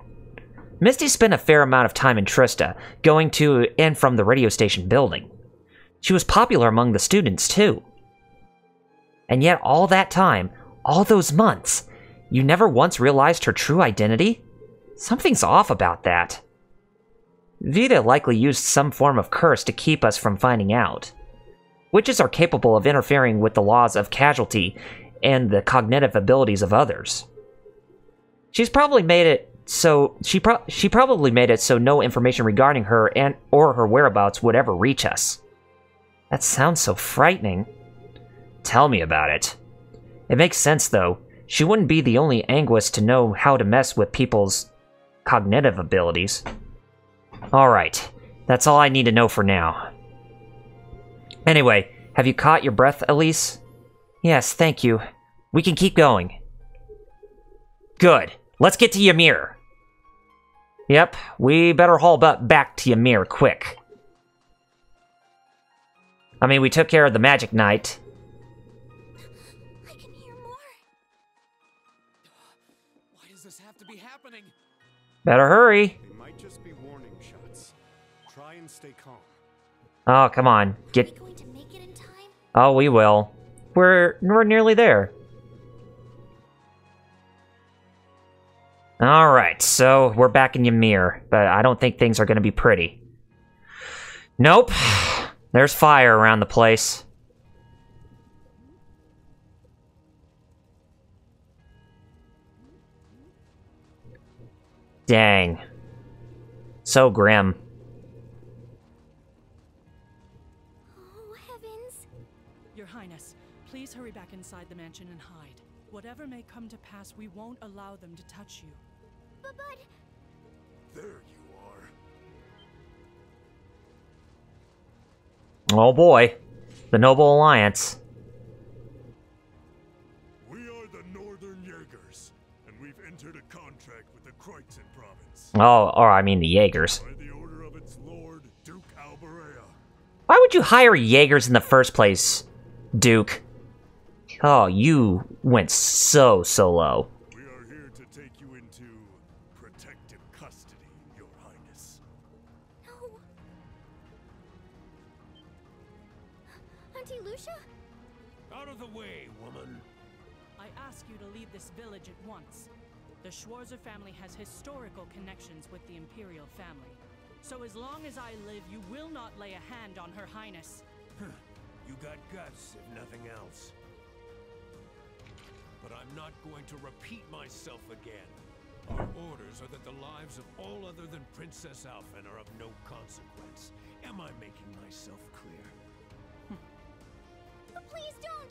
Misty spent a fair amount of time in Trista, going to and from the radio station building. She was popular among the students, too. And yet all that time, all those months, you never once realized her true identity? Something's off about that. Vita likely used some form of curse to keep us from finding out. Witches are capable of interfering with the laws of casualty and the cognitive abilities of others. She's probably made it so she probably made it so no information regarding her and or her whereabouts would ever reach us. That sounds so frightening. Tell me about it. It makes sense, though. She wouldn't be the only Anguis to know how to mess with people's cognitive abilities. Alright, that's all I need to know for now. Anyway, have you caught your breath, Elise? Yes, thank you. We can keep going. Good. Let's get to Ymir. Yep, we better haul butt back to Ymir quick. I mean, we took care of the Magic Knight. I can hear more. Why does this have to be happening? Better hurry. They might just be warning shots. Try and stay calm. Oh, come on. Are Get... we going to make it in time? Oh, we will. We're nearly there. Alright, so we're back in Ymir, but I don't think things are going to be pretty. Nope. There's fire around the place. Dang. So grim. Oh, heavens. Your Highness, please hurry back inside the mansion and hide. Whatever may come to pass, we won't allow them to touch you. But... There you are. Oh boy. The Noble Alliance. We are the Northern Jaegers, and we've entered a contract with the Kreutzen province. Oh, or I mean the Jaegers. By the order of its lord, Duke Alberea. Why would you hire Jaegers in the first place, Duke? Oh, you went so low. We are here to take you into protective custody, Your Highness. No. Auntie Lucia? Out of the way, woman. I ask you to leave this village at once. The Schwarzer family has historical connections with the Imperial family. So as long as I live, you will not lay a hand on Her Highness. You got guts, if nothing else. But I'm not going to repeat myself again. Our orders are that the lives of all other than Princess Alphen are of no consequence. Am I making myself clear? Please don't!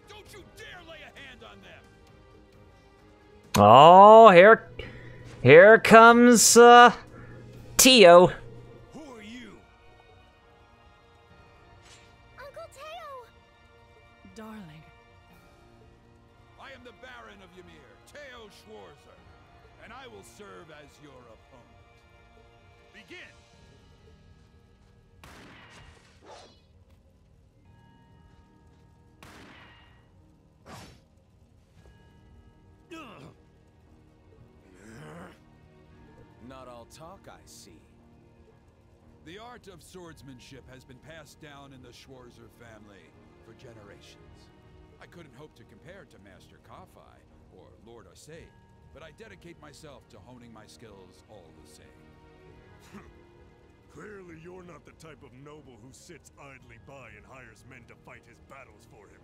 Don't you dare lay a hand on them! Oh, here comes, Tio. Who are you? Uncle Teo! Darling. I am the Baron of Ymir, Teo Schwarzer, and I will serve as your opponent. Begin! Not all talk, I see. The art of swordsmanship has been passed down in the Schwarzer family for generations. I couldn't hope to compare to Master Kafai or Lord Arsaid, but I dedicate myself to honing my skills all the same. Clearly you're not the type of noble who sits idly by and hires men to fight his battles for him.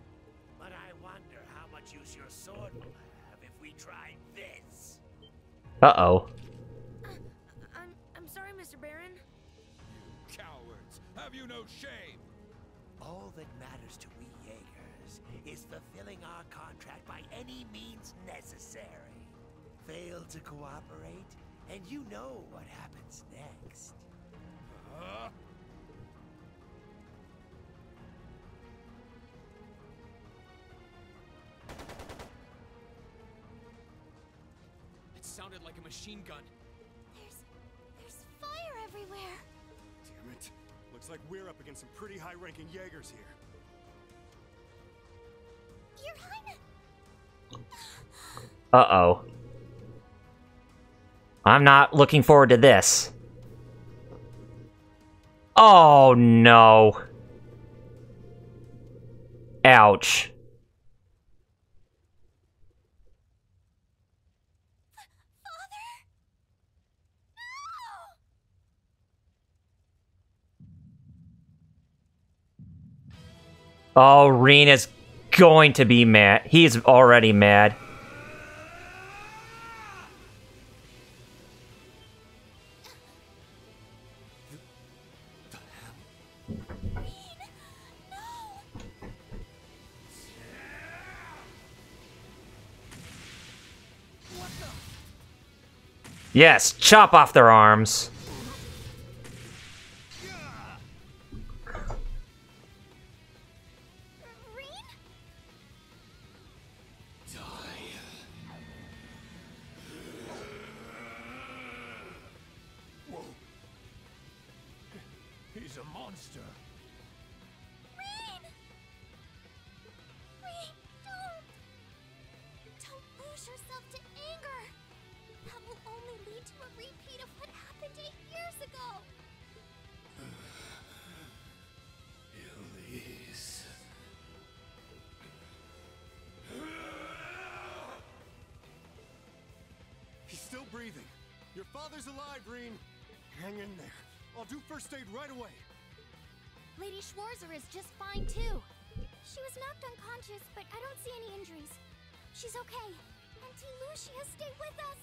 But I wonder how much use your sword will have if we try this. Uh-oh. I'm sorry, Mr. Baron. You cowards! Have you no shame? All that matters to we Jaegers is fulfilling our contract by any means necessary. Fail to cooperate, and you know what happens next. It sounded like a machine gun. There's fire everywhere. Damn it. Looks like we're up against some pretty high-ranking Jaegers here. Your Highness! Uh-oh. I'm not looking forward to this. Oh, no. Ouch. Oh, Reen is going to be mad. He's already mad. Yes, chop off their arms. He's a monster. Reen! Reen, don't lose yourself to anger. That will only lead to a repeat of what happened 8 years ago. Elise. He's still breathing. Your father's alive, Reen. Hang in there. I'll do first aid right away. Lady Schwarzer is just fine, too. She was knocked unconscious, but I don't see any injuries. She's okay. Auntie Lucia, stay with us.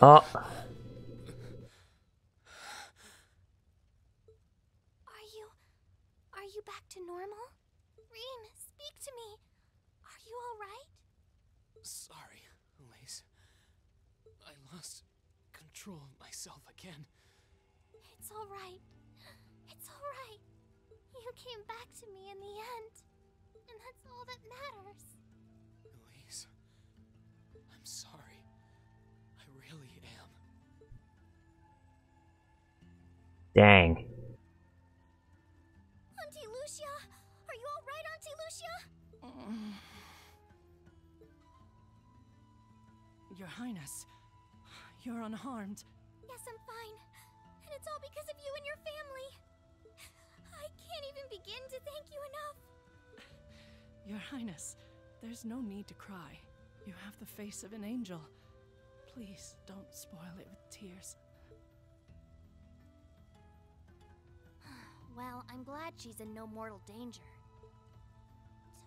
Oh. Are you back to normal? Reem, speak to me. Are you all right? Sorry, Elise. I lost control of myself again. It's all right. It's all right. You came back to me in the end. And that's all that matters. Elise, I'm sorry. I really am. Dang. Auntie Lucia? Are you all right, Auntie Lucia? Your Highness, you're unharmed. Yes, I'm fine. And it's all because of you and your family. I can't even begin to thank you enough. Your Highness, there's no need to cry. You have the face of an angel. Please don't spoil it with tears. Well, I'm glad she's in no mortal danger.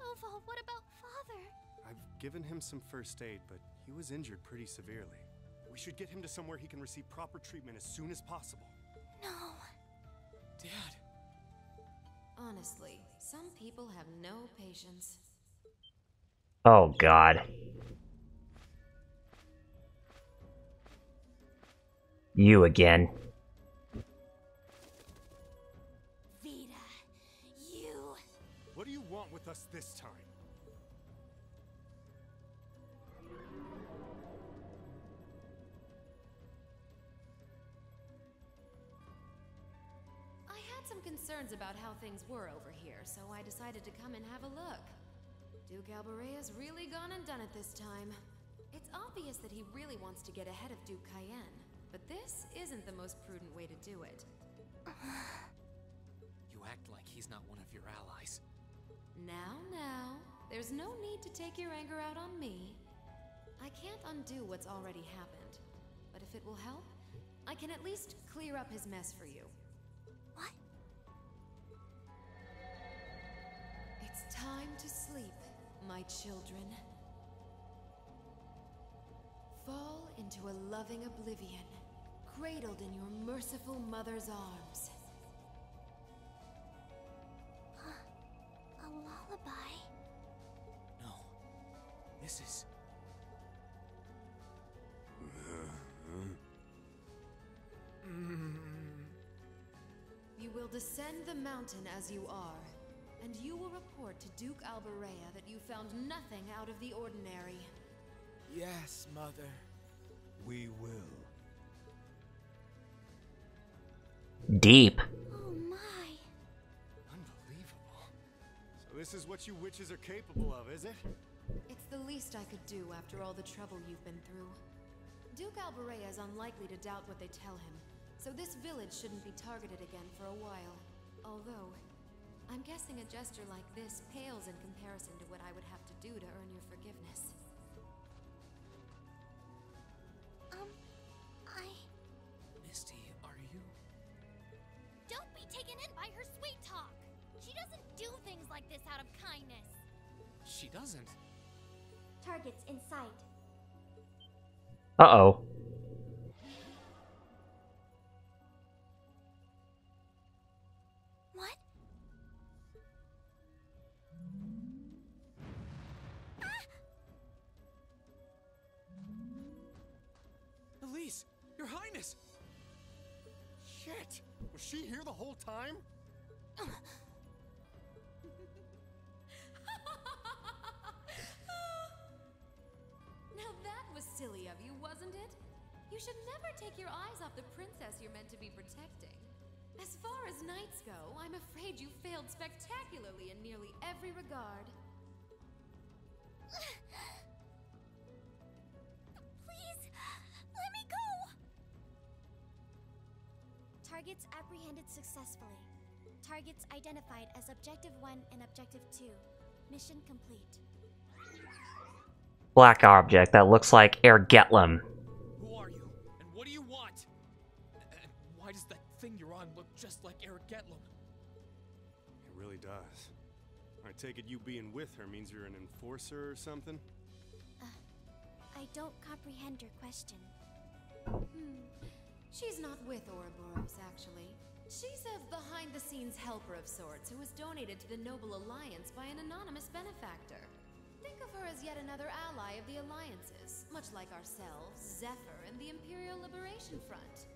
Toval, what about Father? I've given him some first aid, but he was injured pretty severely. We should get him to somewhere he can receive proper treatment as soon as possible. No. Dad! Honestly, some people have no patience. Oh, God. You again. Vita, you... What do you want with us this time? I had some concerns about how things were over here, so I decided to come and have a look. Duke Albarea's really gone and done it this time. It's obvious that he really wants to get ahead of Duke Cayenne, but this isn't the most prudent way to do it. You act like he's not one of your allies. Now, there's no need to take your anger out on me. I can't undo what's already happened, but if it will help, I can at least clear up his mess for you. What? It's time to sleep, my children. Fall into a loving oblivion, cradled in your merciful mother's arms. A lullaby? No. This is... You will descend the mountain as you are, and you will report to Duke Albarea that you found nothing out of the ordinary. Yes, Mother. We will. Deep. Oh my. Unbelievable. So this is what you witches are capable of, is it? It's the least I could do after all the trouble you've been through. Duke Albarea is unlikely to doubt what they tell him, so this village shouldn't be targeted again for a while. Although, I'm guessing a gesture like this pales in comparison to what I would have to do to earn your forgiveness. Misty, are you... Don't be taken in by her sweet talk. She doesn't do things like this out of kindness. She doesn't. Targets in sight. Uh-oh. What? Elise! Your Highness! Shit! Was she here the whole time? Now that was silly of you, wasn't it? You should never take your eyes off the princess you're meant to be protecting. As far as knights go, I'm afraid you failed spectacularly in nearly every regard. Please, let me go! Targets apprehended successfully. Targets identified as Objective 1 and Objective 2. Mission complete. Black object that looks like Ergetlum. Who are you? And what do you want? And why does that thing you're on look just like Eric Getlum? It really does. I take it you being with her means you're an enforcer or something? I don't comprehend your question. She's not with Ouroboros, actually. She's a behind-the-scenes helper of sorts who was donated to the Noble Alliance by an anonymous benefactor. Think of her as yet another ally of the Alliances, much like ourselves, Zephyr, and the Imperial Liberation Front.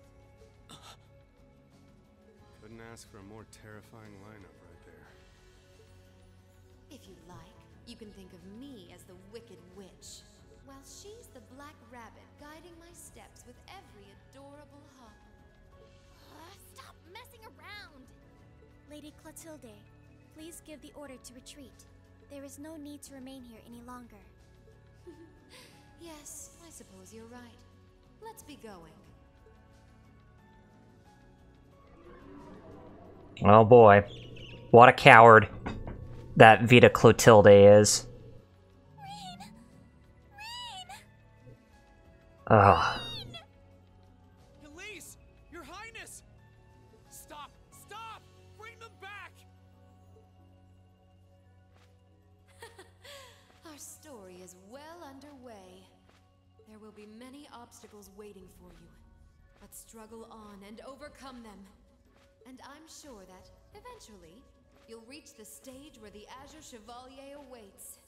Couldn't ask for a more terrifying lineup right there. If you like, you can think of me as the Wicked Witch, while she's the Black Rabbit guiding my steps with every adorable hop. Stop messing around! Lady Clotilde, please give the order to retreat. There is no need to remain here any longer. Yes, I suppose you're right. Let's be going. Oh boy. What a coward that Vita Clotilde is. Ugh. Elise! Your Highness! Stop! Stop! Bring them back! Our story is well underway. There will be many obstacles waiting for you, but struggle on and overcome them. And I'm sure that, eventually, you'll reach the stage where the Azure Chevalier awaits.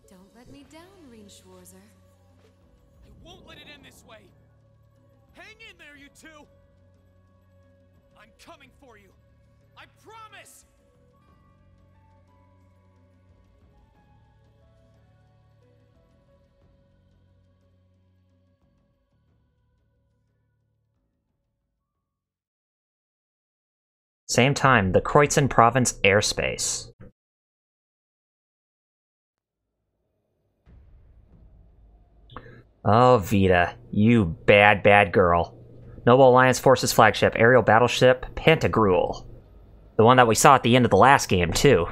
Don't let me down, Reen Schwarzer. I won't let it end this way! Hang in there, you two! I'm coming for you! I promise! Same time, the Kreutzen province airspace. Oh, Vita, you bad, bad girl. Noble Alliance Forces flagship, aerial battleship, Pantagruel. The one that we saw at the end of the last game, too.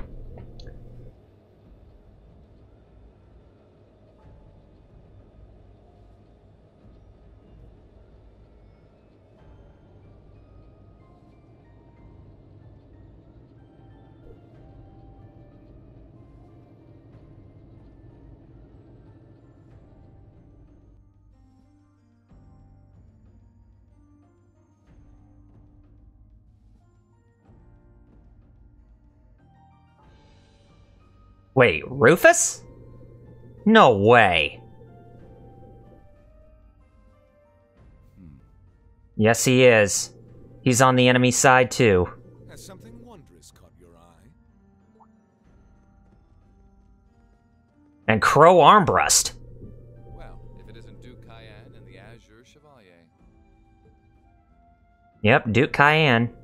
Wait, Rufus? No way. Yes, he is. He's on the enemy side, too. Has something wondrous caught your eye? And Crow Armbrust. Well, if it isn't Duke Cayenne and the Azure Chevalier. Yep, Duke Cayenne.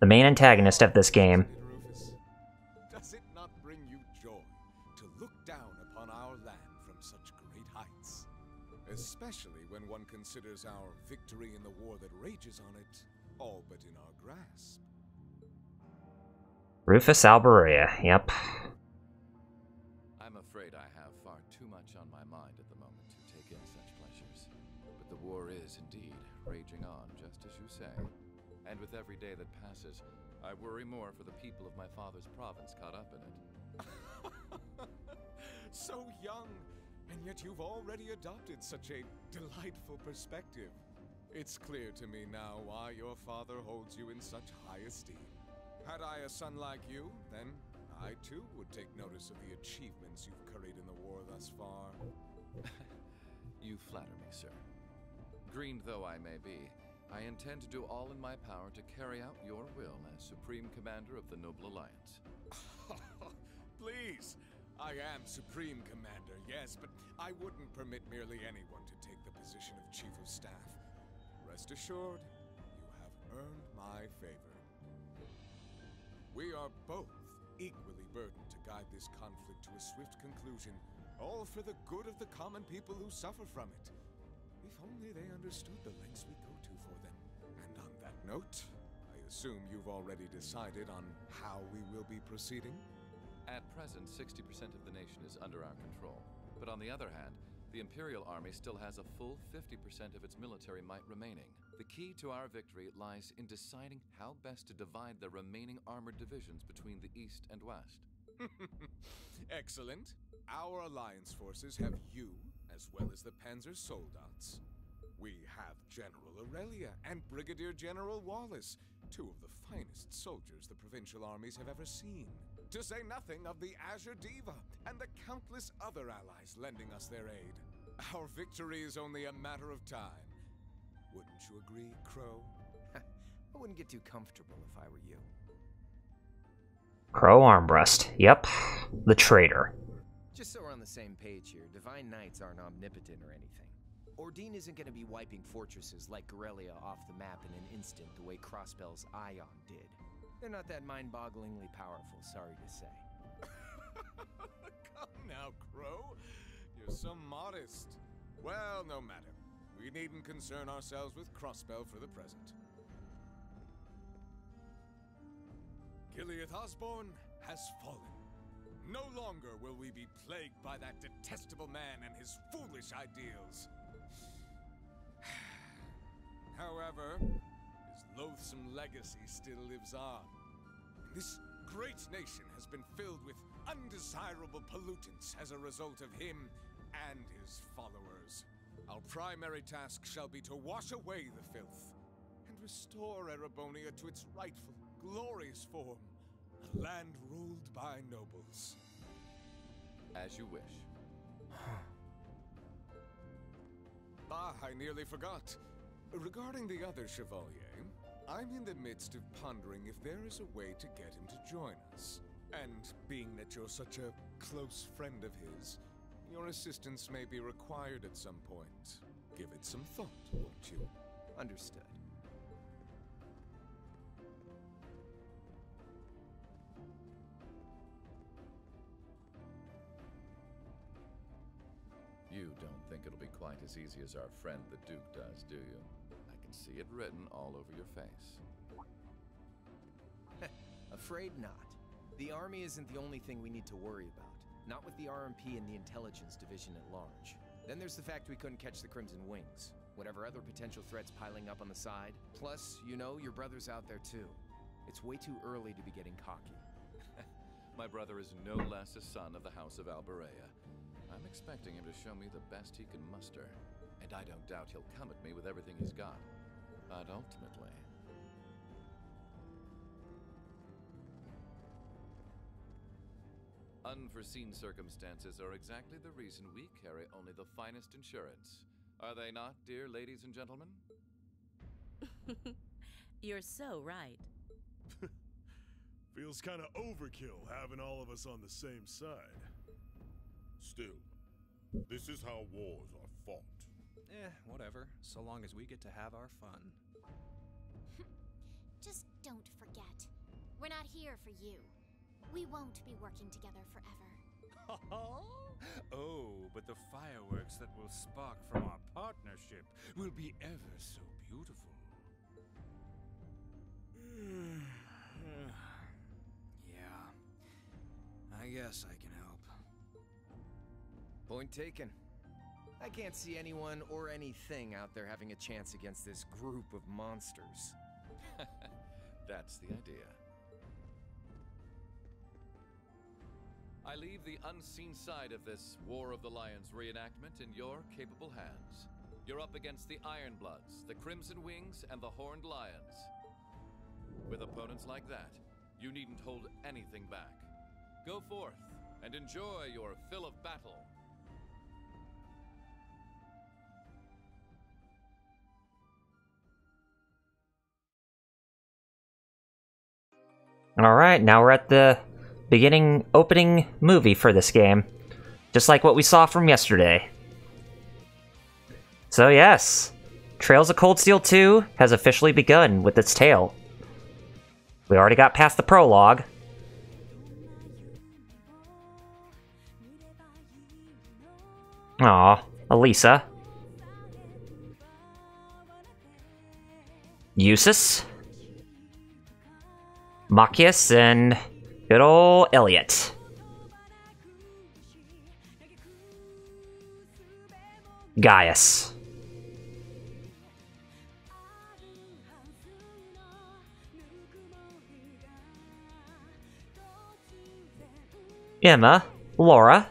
The main antagonist of this game. Rufus, does it not bring you joy to look down upon our land from such great heights? Especially when one considers our victory in the war that rages on it, all but in our grasp. Rufus Alberea, yep. I'm afraid I have far too much on my mind at the moment to take in such pleasures. But the war is indeed raging on, just as you say. And with every day that passes, I worry more for the people of my father's province caught up in it. So young, and yet you've already adopted such a delightful perspective. It's clear to me now why your father holds you in such high esteem. Had I a son like you, then I too would take notice of the achievements you've curried in the war thus far. You flatter me, sir. Green though I may be, I intend to do all in my power to carry out your will as Supreme Commander of the Noble Alliance. Please! I am Supreme Commander, yes, but I wouldn't permit merely anyone to take the position of Chief of Staff. Rest assured, you have earned my favor. We are both equally burdened to guide this conflict to a swift conclusion, all for the good of the common people who suffer from it. If only they understood the lengths we go to for them. And on that note, I assume you've already decided on how we will be proceeding? At present, 60% of the nation is under our control. But on the other hand, the Imperial Army still has a full 50% of its military might remaining. The key to our victory lies in deciding how best to divide the remaining armored divisions between the East and West. Excellent. Our Alliance forces have you, as well as the Panzer Soldats. We have General Aurelia and Brigadier General Wallace, two of the finest soldiers the provincial armies have ever seen. To say nothing of the Azure Diva and the countless other allies lending us their aid. Our victory is only a matter of time. Wouldn't you agree, Crow? I wouldn't get too comfortable if I were you. Crow Armbrust. Yep. The traitor. Just so we're on the same page here, Divine Knights aren't omnipotent or anything. Ordean isn't going to be wiping fortresses like Corellia off the map in an instant the way Crossbell's Ion did. They're not that mind-bogglingly powerful, sorry to say. Come now, Crow. You're so modest. Well, no matter. We needn't concern ourselves with Crossbell for the present. Gilead Osborne has fallen. No longer will we be plagued by that detestable man and his foolish ideals. However, his loathsome legacy still lives on. This great nation has been filled with undesirable pollutants as a result of him and his followers. Our primary task shall be to wash away the filth and restore Erebonia to its rightful, glorious form. A land ruled by nobles. As you wish. I nearly forgot. Regarding the other Chevalier, I'm in the midst of pondering if there is a way to get him to join us. And being that you're such a close friend of his, your assistance may be required at some point. Give it some thought, won't you? Understood. You don't think it'll be quite as easy as our friend the Duke does, do you? I can see it written all over your face. Afraid not. The army isn't the only thing we need to worry about. Not with the RMP and the intelligence division at large. Then there's the fact we couldn't catch the Crimson Wings. Whatever other potential threats piling up on the side. Plus, you know, your brother's out there too. It's way too early to be getting cocky. My brother is no less a son of the House of Alberea. I'm expecting him to show me the best he can muster. And I don't doubt he'll come at me with everything he's got. But ultimately... unforeseen circumstances are exactly the reason we carry only the finest insurance. Are they not, dear ladies and gentlemen? You're so right. Feels kind of overkill having all of us on the same side. Still, this is how wars are fought. Whatever, so long as we get to have our fun. Just don't forget, we're not here for you. We won't be working together forever. Oh, but the fireworks that will spark from our partnership will be ever so beautiful. Yeah, I guess I can help. Point taken. I can't see anyone or anything out there having a chance against this group of monsters. That's the idea. I leave the unseen side of this War of the Lions reenactment in your capable hands. You're up against the Ironbloods, the Crimson Wings, and the Horned Lions. With opponents like that, you needn't hold anything back. Go forth and enjoy your fill of battle. Alright, now we're at the opening movie for this game. Just like what we saw from yesterday. So yes, Trails of Cold Steel 2 has officially begun with its tale. We already got past the prologue. Aw, Elisa. Eustace. Machias and good ol' Elliot. Gaius. Emma, Laura.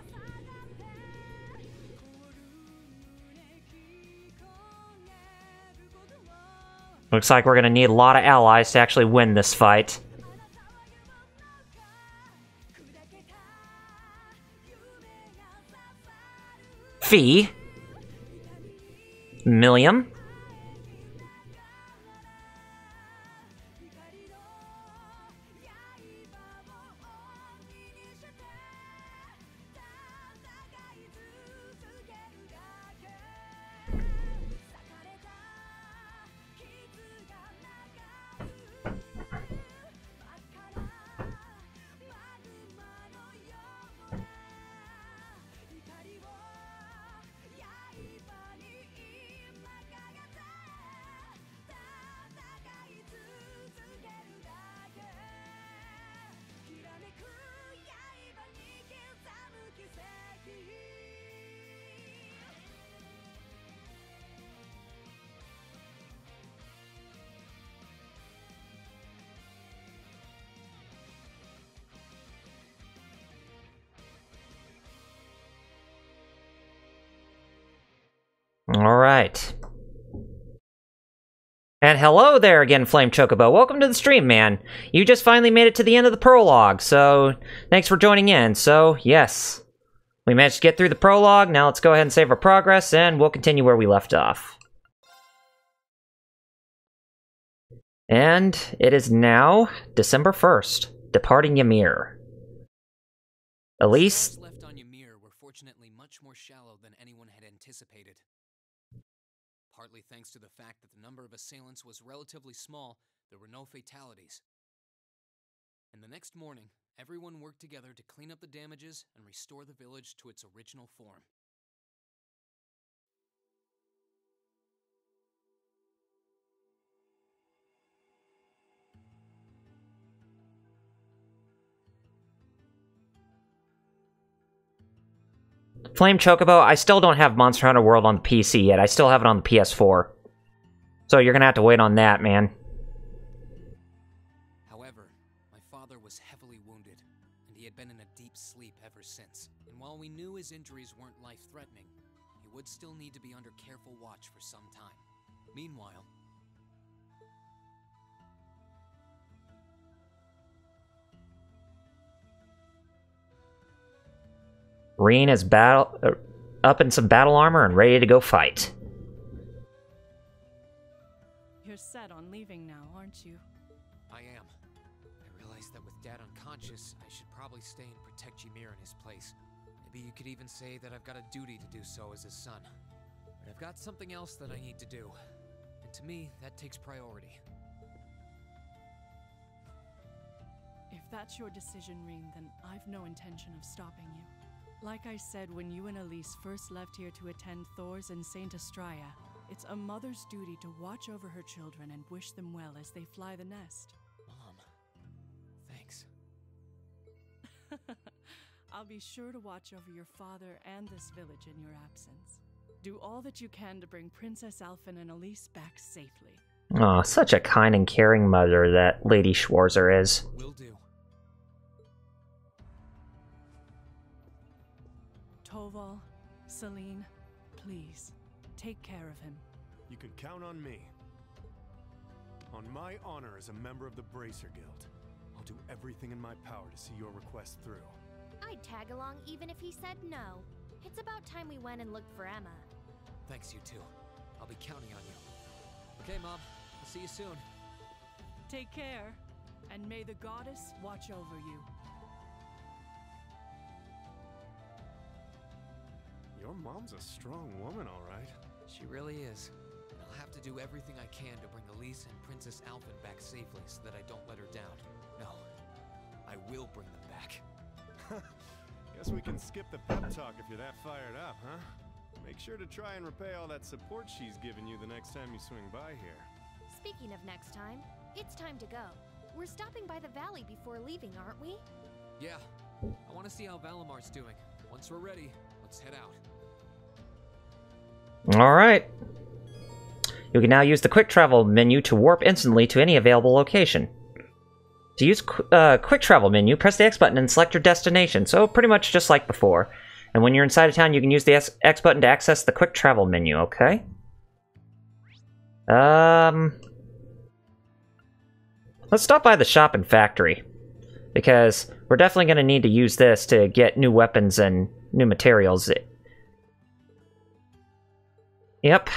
Looks like we're gonna need a lot of allies to actually win this fight. Fee. Milliam. Alright. And hello there again, Flame Chocobo. Welcome to the stream, man. You just finally made it to the end of the prologue, so thanks for joining in. So, yes. We managed to get through the prologue. Now let's go ahead and save our progress, and we'll continue where we left off. And it is now December 1st, departing Ymir. Elise... The left on Ymir were fortunately much more shallow than anyone had anticipated. Partly thanks to the fact that the number of assailants was relatively small, there were no fatalities. And the next morning, everyone worked together to clean up the damages and restore the village to its original form. Flame Chocobo, I still don't have Monster Hunter World on the PC yet. I still have it on the PS4. So you're gonna have to wait on that, man. However, my father was heavily wounded, and he had been in a deep sleep ever since. And while we knew his injuries weren't life-threatening, he would still need to be under careful watch for some time. Meanwhile, Reen is up in some battle armor and ready to go fight. You're set on leaving now, aren't you? I am. I realized that with Dad unconscious, I should probably stay and protect Ymir in his place. Maybe you could even say that I've got a duty to do so as his son. But I've got something else that I need to do. And to me, that takes priority. If that's your decision, Reen, then I've no intention of stopping you. Like I said when you and Elise first left here to attend Thor's and Saint Astraea, it's a mother's duty to watch over her children and wish them well as they fly the nest. Mom, thanks. I'll be sure to watch over your father and this village in your absence. Do all that you can to bring Princess Alphen and Elise back safely. Aw, such a kind and caring mother that Lady Schwarzer is. Will do. Toval, Celine, please, take care of him. You can count on me. On my honor as a member of the Bracer Guild, I'll do everything in my power to see your request through. I'd tag along even if he said no. It's about time we went and looked for Emma. Thanks, you two. I'll be counting on you. Okay, Mom. I'll see you soon. Take care, and may the goddess watch over you. Your mom's a strong woman, all right. She really is. And I'll have to do everything I can to bring Elise and Princess Alphen back safely so that I don't let her down. No, I will bring them back. Guess we can skip the pep talk if you're that fired up, huh? Make sure to try and repay all that support she's given you the next time you swing by here. Speaking of next time, it's time to go. We're stopping by the valley before leaving, aren't we? Yeah. I want to see how Valamar's doing. Once we're ready, let's head out. Alright. You can now use the quick travel menu to warp instantly to any available location. To use quick travel menu, press the X button and select your destination. So pretty much just like before. And when you're inside of town, you can use the X button to access the quick travel menu, okay? Let's stop by the shop and factory. Because we're definitely going to need to use this to get new weapons and new materials. Yep.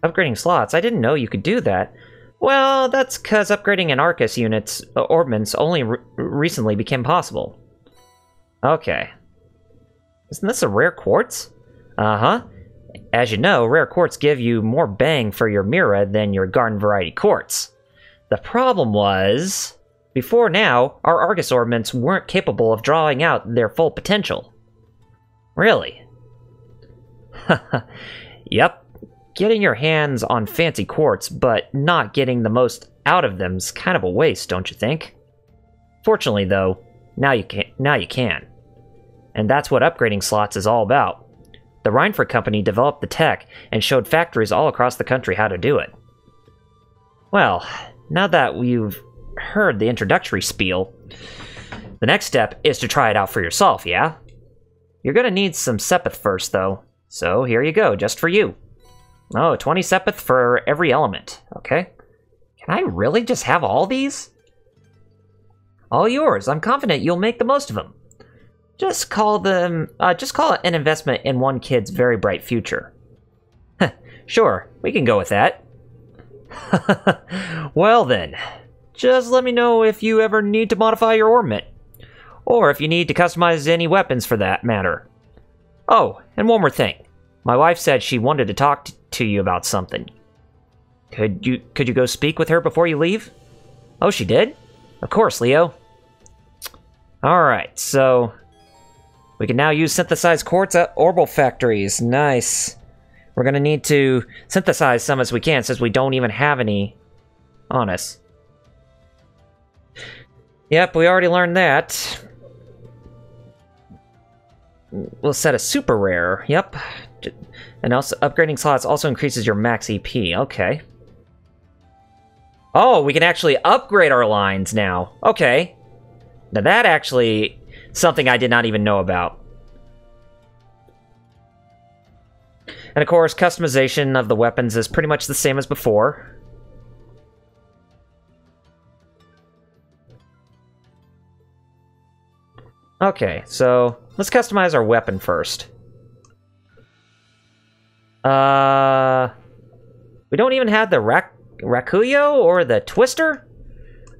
Upgrading slots. I didn't know you could do that. Well, that's because upgrading an Arcus unit's ordnance only recently became possible. Okay. Isn't this a rare quartz? Uh-huh. As you know, rare quartz give you more bang for your Mira than your garden variety quartz. The problem was, before now, our Arcus ordnance weren't capable of drawing out their full potential. Really? Yep. Getting your hands on fancy quartz, but not getting the most out of them's kind of a waste, don't you think? Fortunately, though, now you can. And that's what upgrading slots is all about. The Reinford Company developed the tech and showed factories all across the country how to do it. Well, now that you've heard the introductory spiel, the next step is to try it out for yourself, yeah? You're gonna need some Sepith first, though, so here you go, just for you. Oh, 20 Sepith for every element, okay? Can I really just have all these? All yours, I'm confident you'll make the most of them. Just call it an investment in one kid's very bright future. Sure, we can go with that. Well then, just let me know if you ever need to modify your ornament, or if you need to customize any weapons for that matter. Oh, and one more thing. My wife said she wanted to talk to you about something. Could you go speak with her before you leave? Oh, she did? Of course, Leo. Alright, so we can now use synthesized quartz at Orbital factories. Nice. We're gonna need to synthesize some as we can, since we don't even have any on us. Yep, we already learned that. We'll set a super rare. Yep. And also, upgrading slots also increases your max EP. Okay. Oh, we can actually upgrade our lines now. Okay. Now that actually something I did not even know about. And of course, customization of the weapons is pretty much the same as before. Okay, so let's customize our weapon first. We don't even have the Rakuyo or the Twister?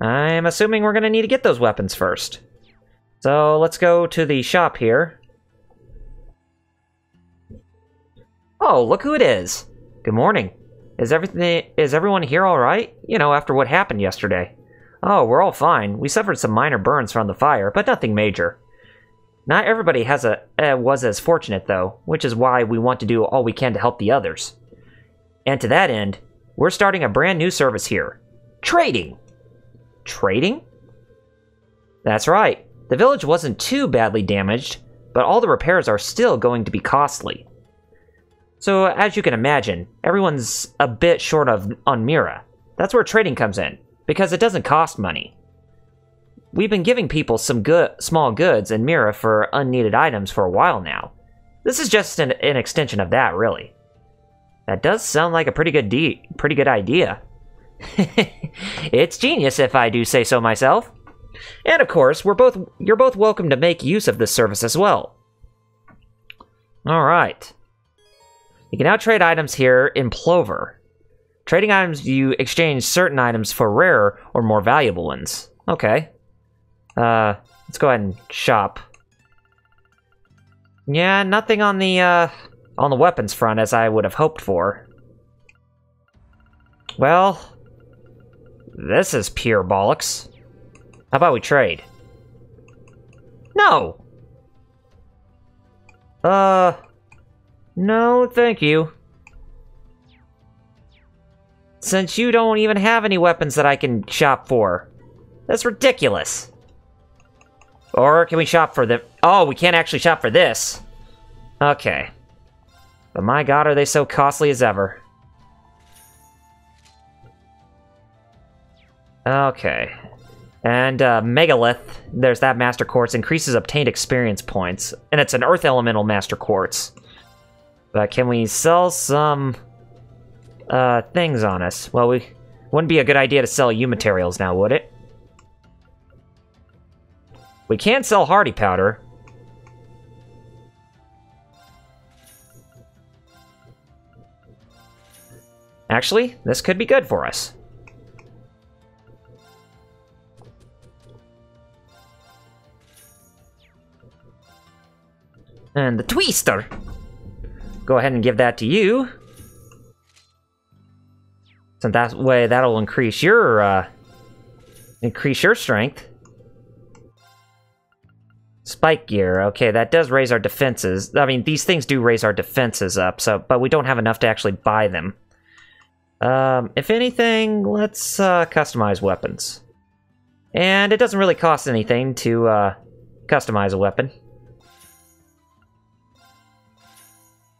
I'm assuming we're gonna need to get those weapons first. So let's go to the shop here. Oh, look who it is. Good morning. Is everyone here alright? You know, after what happened yesterday. Oh, we're all fine. We suffered some minor burns from the fire, but nothing major. Not everybody was as fortunate, though, which is why we want to do all we can to help the others. And to that end, we're starting a brand new service here. Trading! Trading? That's right. The village wasn't too badly damaged, but all the repairs are still going to be costly. So, as you can imagine, everyone's a bit short on Mira. That's where trading comes in, because it doesn't cost money. We've been giving people some small goods and Mira for unneeded items for a while now. This is just an extension of that, really. That does sound like a pretty good idea. It's genius, if I do say so myself. And of course, you're both welcome to make use of this service as well. Alright. You can now trade items here in Plover. Trading items, you exchange certain items for rarer or more valuable ones. Okay. Let's go ahead and shop. Yeah, nothing on the weapons front as I would have hoped for. Well, this is pure bollocks. How about we trade? No! No, thank you. Since you don't even have any weapons that I can shop for. That's ridiculous. Or can we shop for them? Oh, we can't actually shop for this. Okay. But my god, are they so costly as ever. Okay. And Megalith, there's that Master Quartz, increases obtained experience points. And it's an Earth Elemental Master Quartz. But can we sell some things on us? Well, wouldn't be a good idea to sell U materials now, would it? We can sell Hardy Powder. Actually, this could be good for us. And the Twister. Go ahead and give that to you. So that way, that'll increase your strength. Spike gear. Okay, that does raise our defenses. I mean, these things do raise our defenses up, but we don't have enough to actually buy them. If anything, let's customize weapons. And it doesn't really cost anything to customize a weapon.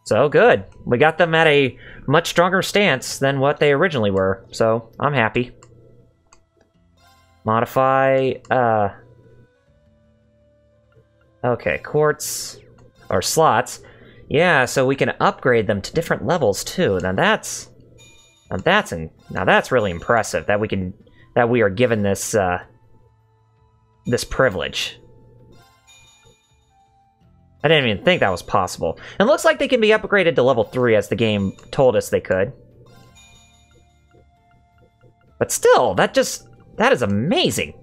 So, good. We got them at a much stronger stance than what they originally were, so I'm happy. Modify, okay, quartz, or slots. Yeah, so we can upgrade them to different levels, too. Now that's really impressive that we are given this, this privilege. I didn't even think that was possible. It looks like they can be upgraded to level 3 as the game told us they could. But still, that is amazing.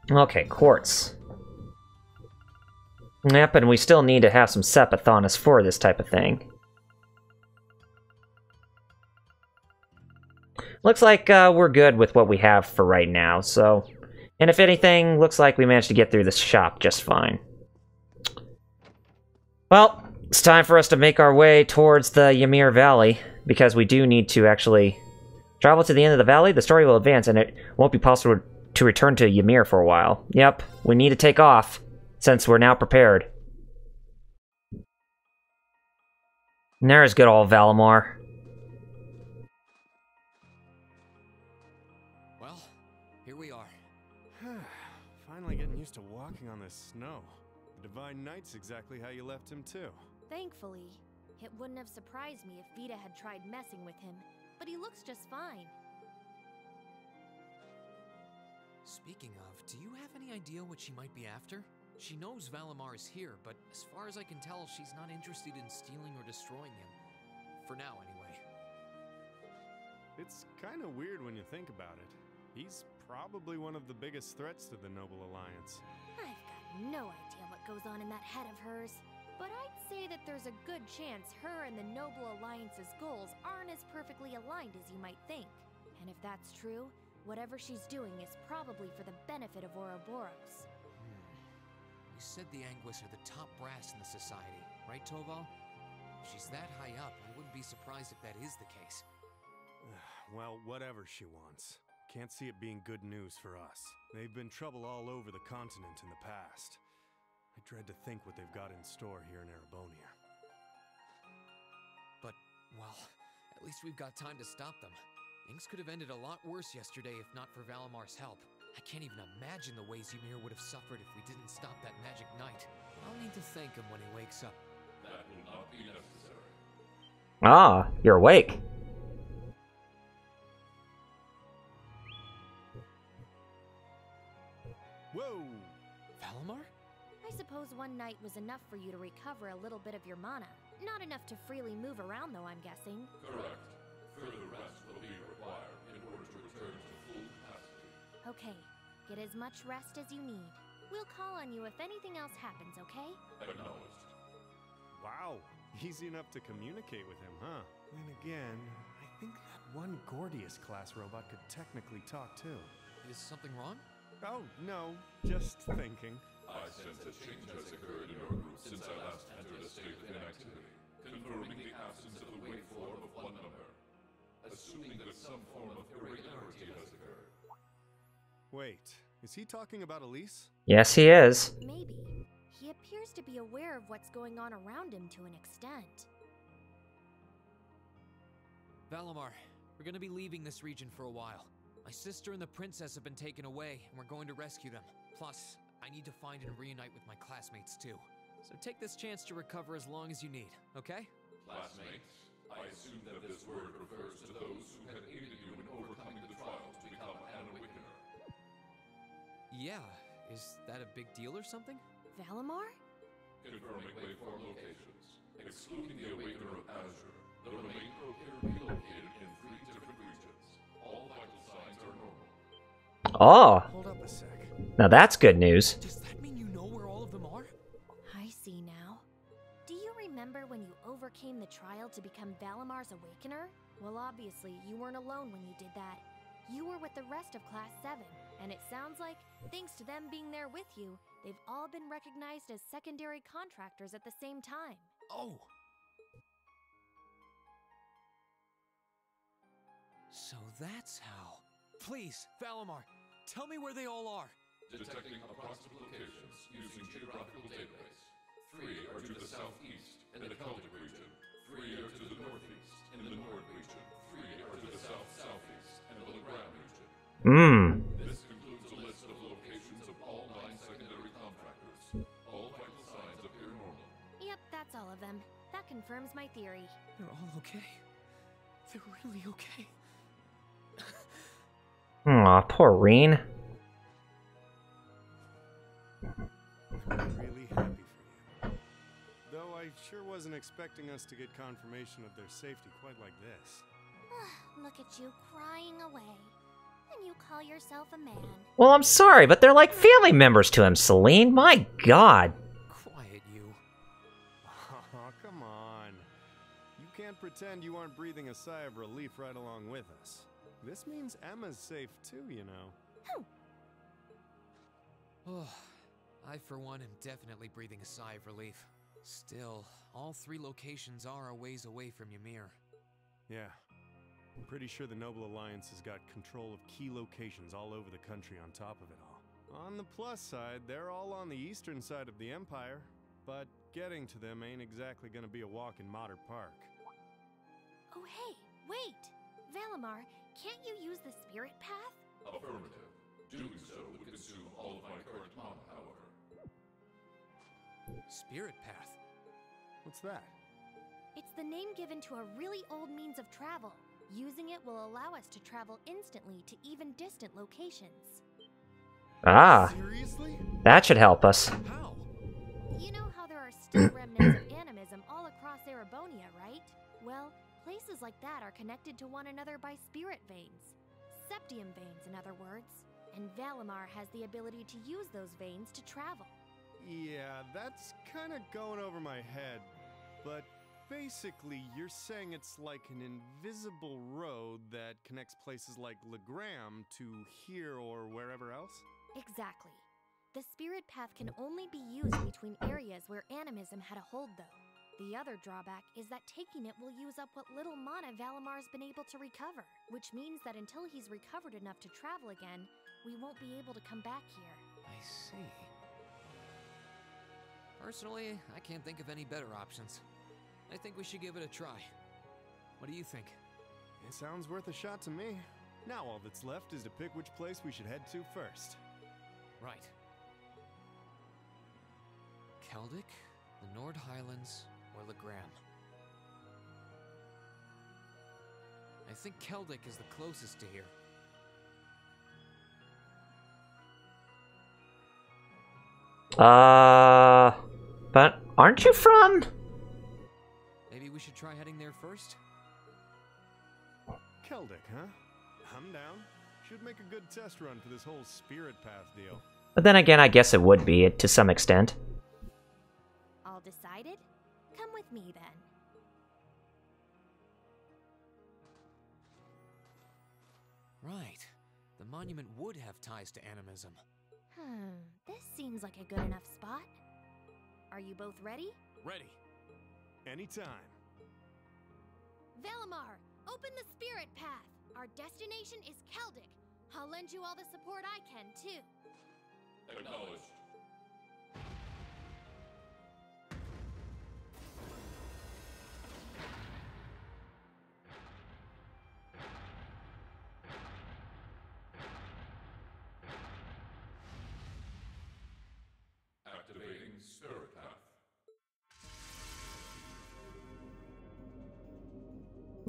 Okay, quartz. Yep, and we still need to have some Sepith on us for this type of thing. Looks like we're good with what we have for right now, so... And if anything, looks like we managed to get through this shop just fine. Well, it's time for us to make our way towards the Ymir Valley, because we do need to actually travel to the end of the valley. The story will advance, and it won't be possible to return to Ymir for a while. Yep, we need to take off, since we're now prepared. And there's good old Valimar. Well, here we are. Finally getting used to walking on this snow. The Divine Knight's exactly how you left him, too. Thankfully. It wouldn't have surprised me if Vita had tried messing with him, but he looks just fine. Speaking of, do you have any idea what she might be after? She knows Valimar is here, but as far as I can tell, she's not interested in stealing or destroying him. For now, anyway. It's kind of weird when you think about it. He's probably one of the biggest threats to the Noble Alliance. I've got no idea what goes on in that head of hers, but I'd say that there's a good chance her and the Noble Alliance's goals aren't as perfectly aligned as you might think. And if that's true, whatever she's doing is probably for the benefit of Ouroboros. You said the Anguis are the top brass in the society, right, Toval? If she's that high up, I wouldn't be surprised if that is the case. Well, whatever she wants. Can't see it being good news for us. They've been trouble all over the continent in the past. I dread to think what they've got in store here in Erebonia. But, well, at least we've got time to stop them. Things could have ended a lot worse yesterday if not for Valimar's help. I can't even imagine the ways Ymir would have suffered if we didn't stop that magic knight. I'll need to thank him when he wakes up. That will not be necessary. Ah, you're awake. Whoa! Valimar? I suppose one night was enough for you to recover a little bit of your mana. Not enough to freely move around, though, I'm guessing. Correct. Further rest will be required in order to return to full capacity. Okay, get as much rest as you need. We'll call on you if anything else happens, okay? Acknowledged. Wow, easy enough to communicate with him, huh? Then again, I think that one Gordius-class robot could technically talk too. Is something wrong? Oh, no, just thinking. I sense a change has occurred in your group since I last entered a state of inactivity, confirming the absence of the waveform of one number, assuming that some form of irregularity has occurred. Wait, is he talking about Elise? Yes, he is. Maybe. He appears to be aware of what's going on around him to an extent. Valimar, We're gonna be leaving this region for a while. My sister and the princess have been taken away, and we're going to rescue them. Plus, I need to find and reunite with my classmates too. So take this chance to recover as long as you need, okay? Classmates? I assume that this word refers to those who had aided you in overcoming the trial to become an Awakener. Yeah, is that a big deal or something? Valimar? Confirming waveform locations. Excluding the Awakener of Azure, the remainder appear to be located in 3 different regions. All vital signs are normal. Oh, Hold up a sec. now that's good news. Does that mean you know where all of them are? I see now. Do you remember when you overcame the trial to become Valimar's Awakener? Well, obviously, you weren't alone when you did that. You were with the rest of Class 7, and it sounds like, thanks to them being there with you, they've all been recognized as secondary contractors at the same time. Oh! So that's how. Please, Valimar, tell me where they all are. Detecting approximate locations using geographical database. 3 are to the southeast in the Celtic region. 3 are to the northeast in the Nord region. 3 are to the south-southeast in the Legram region. This includes a list of locations of all 9 secondary contractors. All vital signs appear normal. Yep, that's all of them. That confirms my theory. They're all okay. They're really okay. Aw, poor Reen. I'm really happy for you. Though I sure wasn't expecting us to get confirmation of their safety quite like this. Look at you crying away. And you call yourself a man. Well, I'm sorry, but they're like family members to him, Celine. My God. Quiet, you. Oh, come on. You can't pretend you aren't breathing a sigh of relief right along with us. This means Emma's safe too, you know. Oh, I, for one, am definitely breathing a sigh of relief. Still, all 3 locations are a ways away from Ymir. Yeah. I'm pretty sure the Noble Alliance has got control of key locations all over the country on top of it all. On the plus side, they're all on the eastern side of the Empire, but getting to them ain't exactly gonna be a walk in Motter Park. Oh, hey, wait! Valimar, can't you use the spirit path? Affirmative. Doing so would consume all of my current mana, however. Spirit path? What's that? It's the name given to a really old means of travel. Using it will allow us to travel instantly to even distant locations. Ah, Seriously? that should help us. How? You know how there are still remnants of animism all across Erebonia, right? Well, places like that are connected to one another by spirit veins. Septium veins, in other words. And Valimar has the ability to use those veins to travel. Yeah, that's kind of going over my head. But basically, you're saying it's like an invisible road that connects places like Legram to here or wherever else? Exactly. The spirit path can only be used between areas where animism had a hold, though. The other drawback is that taking it will use up what little mana Valimar's been able to recover, which means that until he's recovered enough to travel again, we won't be able to come back here. I see. Personally, I can't think of any better options. I think we should give it a try. What do you think? It sounds worth a shot to me. Now all that's left is to pick which place we should head to first. Right. Celtic, the Nord Highlands, or Legram? I think Celtic is the closest to here. But aren't you from? Maybe we should try heading there first? Celtic, huh? I'm down. Should make a good test run for this whole spirit path deal. But then again, I guess it would be, to some extent. All decided? Come with me, then. Right. The monument would have ties to animism. This seems like a good enough spot. Are you both ready? Ready. Anytime. Valimar, open the spirit path. Our destination is Celtic. I'll lend you all the support I can, too. Acknowledged.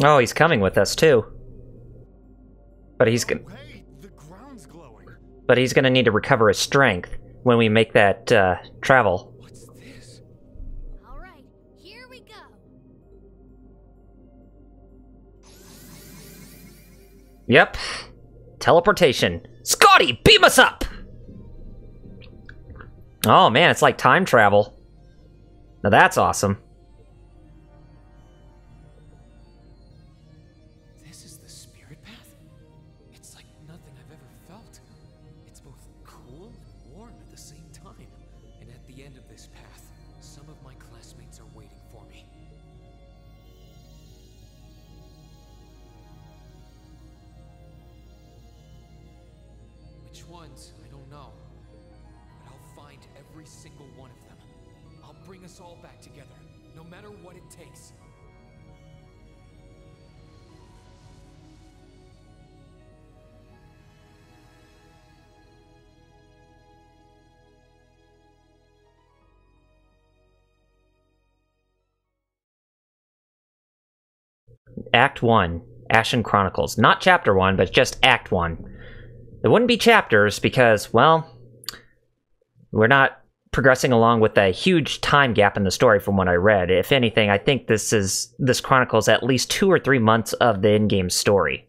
Oh, he's coming with us too. But he's gonna. Hey, the ground's glowing. But he's gonna need to recover his strength when we make that travel. What's this? All right, here we go. Yep. Teleportation. Scotty, beam us up! Oh man, it's like time travel. Now that's awesome. This is the spirit path? It's like nothing I've ever felt. It's both cool and warm at the same time. And at the end of this path, some of my classmates are waiting for me. Which ones? I don't know. But I'll find every single one of them. I'll bring us all back together, no matter what it takes. Act 1, Ashen Chronicles. Not Chapter 1, but just Act 1. It wouldn't be chapters because, well, we're not progressing along with a huge time gap in the story from what I read. If anything, I think this chronicles at least 2 or 3 months of the in-game story.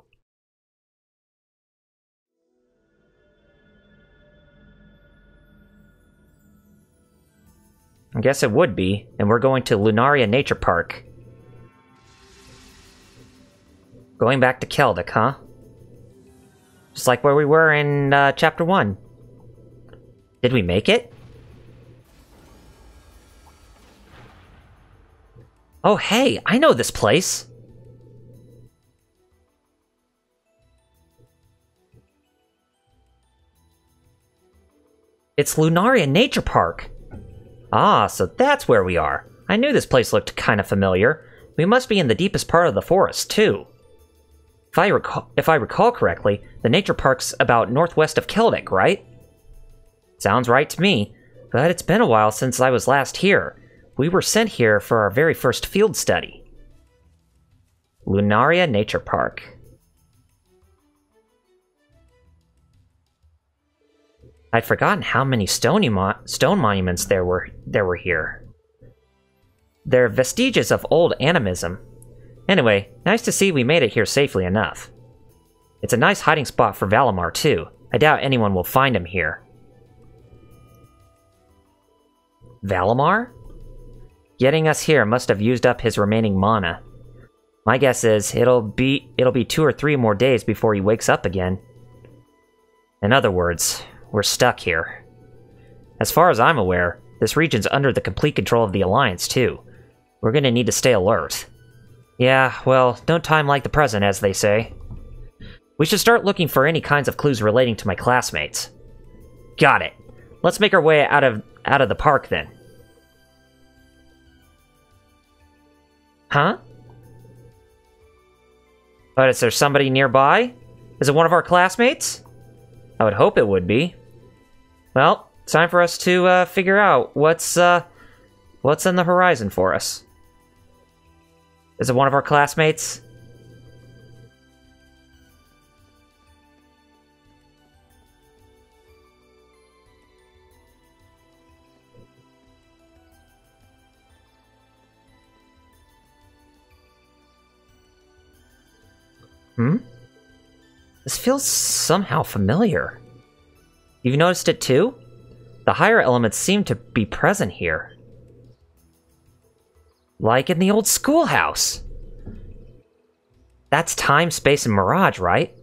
I guess it would be, and we're going to Lunaria Nature Park. Going back to Keldic, huh? Just like where we were in Chapter 1. Did we make it? Oh hey, I know this place! It's Lunaria Nature Park! Ah, so that's where we are. I knew this place looked kind of familiar. We must be in the deepest part of the forest, too. If I recall correctly, the nature park's about northwest of Keldic, right? Sounds right to me, but it's been a while since I was last here. We were sent here for our very first field study. Lunaria Nature Park. I'd forgotten how many stone monuments there were here. They're vestiges of old animism. Anyway, nice to see we made it here safely enough. It's a nice hiding spot for Valimar, too. I doubt anyone will find him here. Valimar? Getting us here must have used up his remaining mana. My guess is it'll be 2 or 3 more days before he wakes up again. In other words, we're stuck here. As far as I'm aware, this region's under the complete control of the Alliance, too. We're gonna need to stay alert. Yeah, well, no time like the present, as they say. We should start looking for any kinds of clues relating to my classmates. Got it. Let's make our way out of the park, then. Huh? But is there somebody nearby? Is it one of our classmates? I would hope it would be. Well, it's time for us to figure out what's in the horizon for us. Is it one of our classmates? This feels somehow familiar. You've noticed it too? The higher elements seem to be present here. Like in the old schoolhouse. That's time, space, and mirage, right?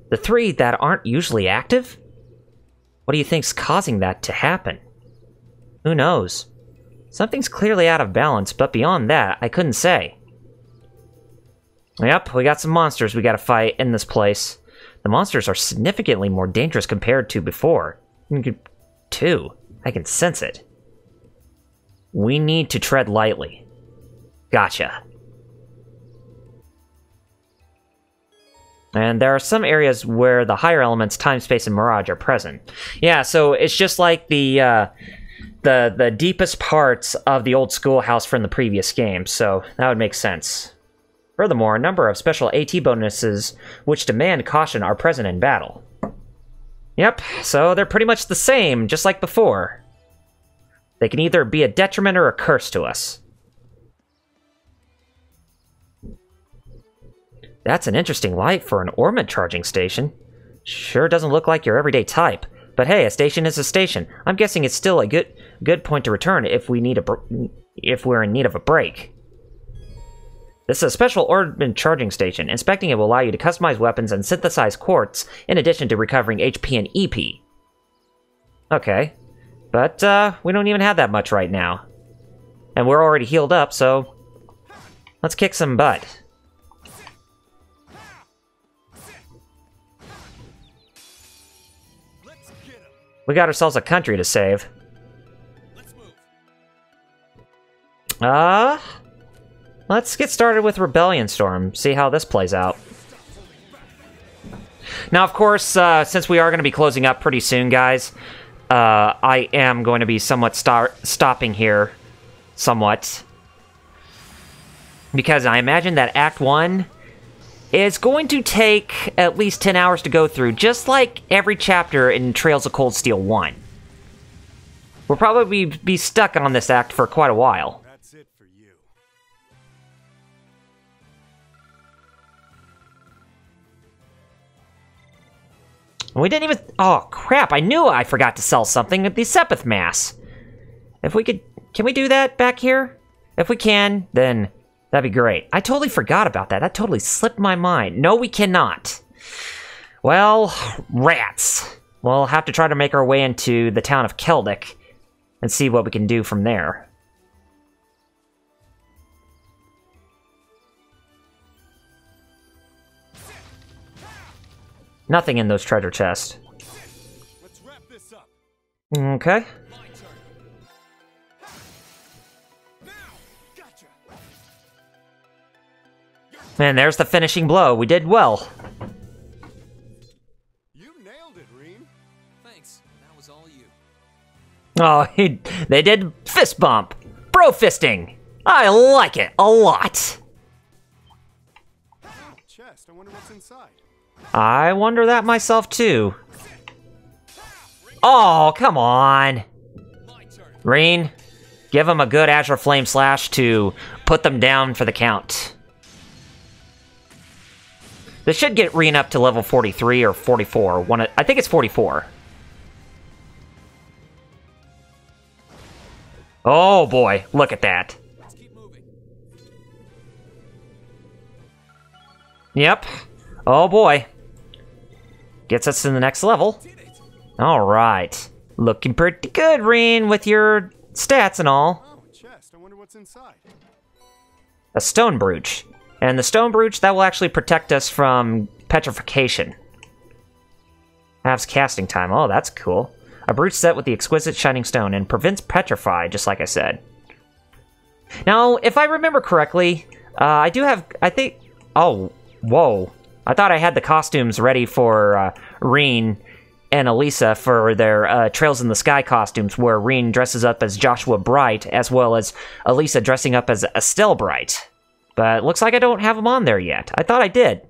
The 3 that aren't usually active? What do you think's causing that to happen? Who knows? Something's clearly out of balance, but beyond that, I couldn't say. Yep, we got some monsters we gotta fight in this place. The monsters are significantly more dangerous compared to before. Too. I can sense it. We need to tread lightly. Gotcha. And there are some areas where the higher elements, time, space, and mirage are present. Yeah, so it's just like the deepest parts of the old schoolhouse from the previous game, so that would make sense. Furthermore, a number of special AT bonuses which demand caution are present in battle. Yep, so they're pretty much the same, just like before. They can either be a detriment or a curse to us. That's an interesting light for an ornament charging station. Sure doesn't look like your everyday type. But hey, a station is a station. I'm guessing it's still a good point to return if we're in need of a break. This is a special ornament charging station. Inspecting it will allow you to customize weapons and synthesize quartz, in addition to recovering HP and EP. Okay. But, we don't even have that much right now. And we're already healed up, so... let's kick some butt. We got ourselves a country to save. Let's get started with Rebellion Storm, see how this plays out. Now, of course, since we are going to be closing up pretty soon, guys, I am going to be somewhat stopping here, somewhat. Because I imagine that Act 1 is going to take at least 10 hours to go through, just like every chapter in Trails of Cold Steel 1. We'll probably be stuck on this act for quite a while. That's it for you. We didn't even... oh, crap, I knew I forgot to sell something at the Sepith Mass. If we could... can we do that back here? If we can, then that'd be great. I totally forgot about that. That totally slipped my mind. No, we cannot. Well, rats. We'll have to try to make our way into the town of Keldic and see what we can do from there. Nothing in those treasure chests. Let's wrap this up. Okay. And there's the finishing blow. We did well. You nailed it, Reem. Thanks. That was all you. Oh, they did fist bump. Bro fisting. I like it a lot. Chest. I wonder what's inside. I wonder that myself too. Oh, come on. Reen, give them a good Azure Flame Slash to put them down for the count. This should get Reen up to level 43 or 44. I think it's 44. Oh boy, look at that. Yep. Oh boy. Gets us to the next level. Alright. Looking pretty good, Reen, with your stats and all. Oh, a chest. I wonder what's inside. A stone brooch. And the stone brooch, that will actually protect us from petrification. Halves casting time. Oh, that's cool. A brooch set with the exquisite shining stone and prevents petrify, just like I said. Now, if I remember correctly, I do have, I think... oh, whoa. I thought I had the costumes ready for Reen and Elisa for their Trails in the Sky costumes, where Reen dresses up as Joshua Bright, as well as Elisa dressing up as Estelle Bright. But it looks like I don't have them on there yet. I thought I did.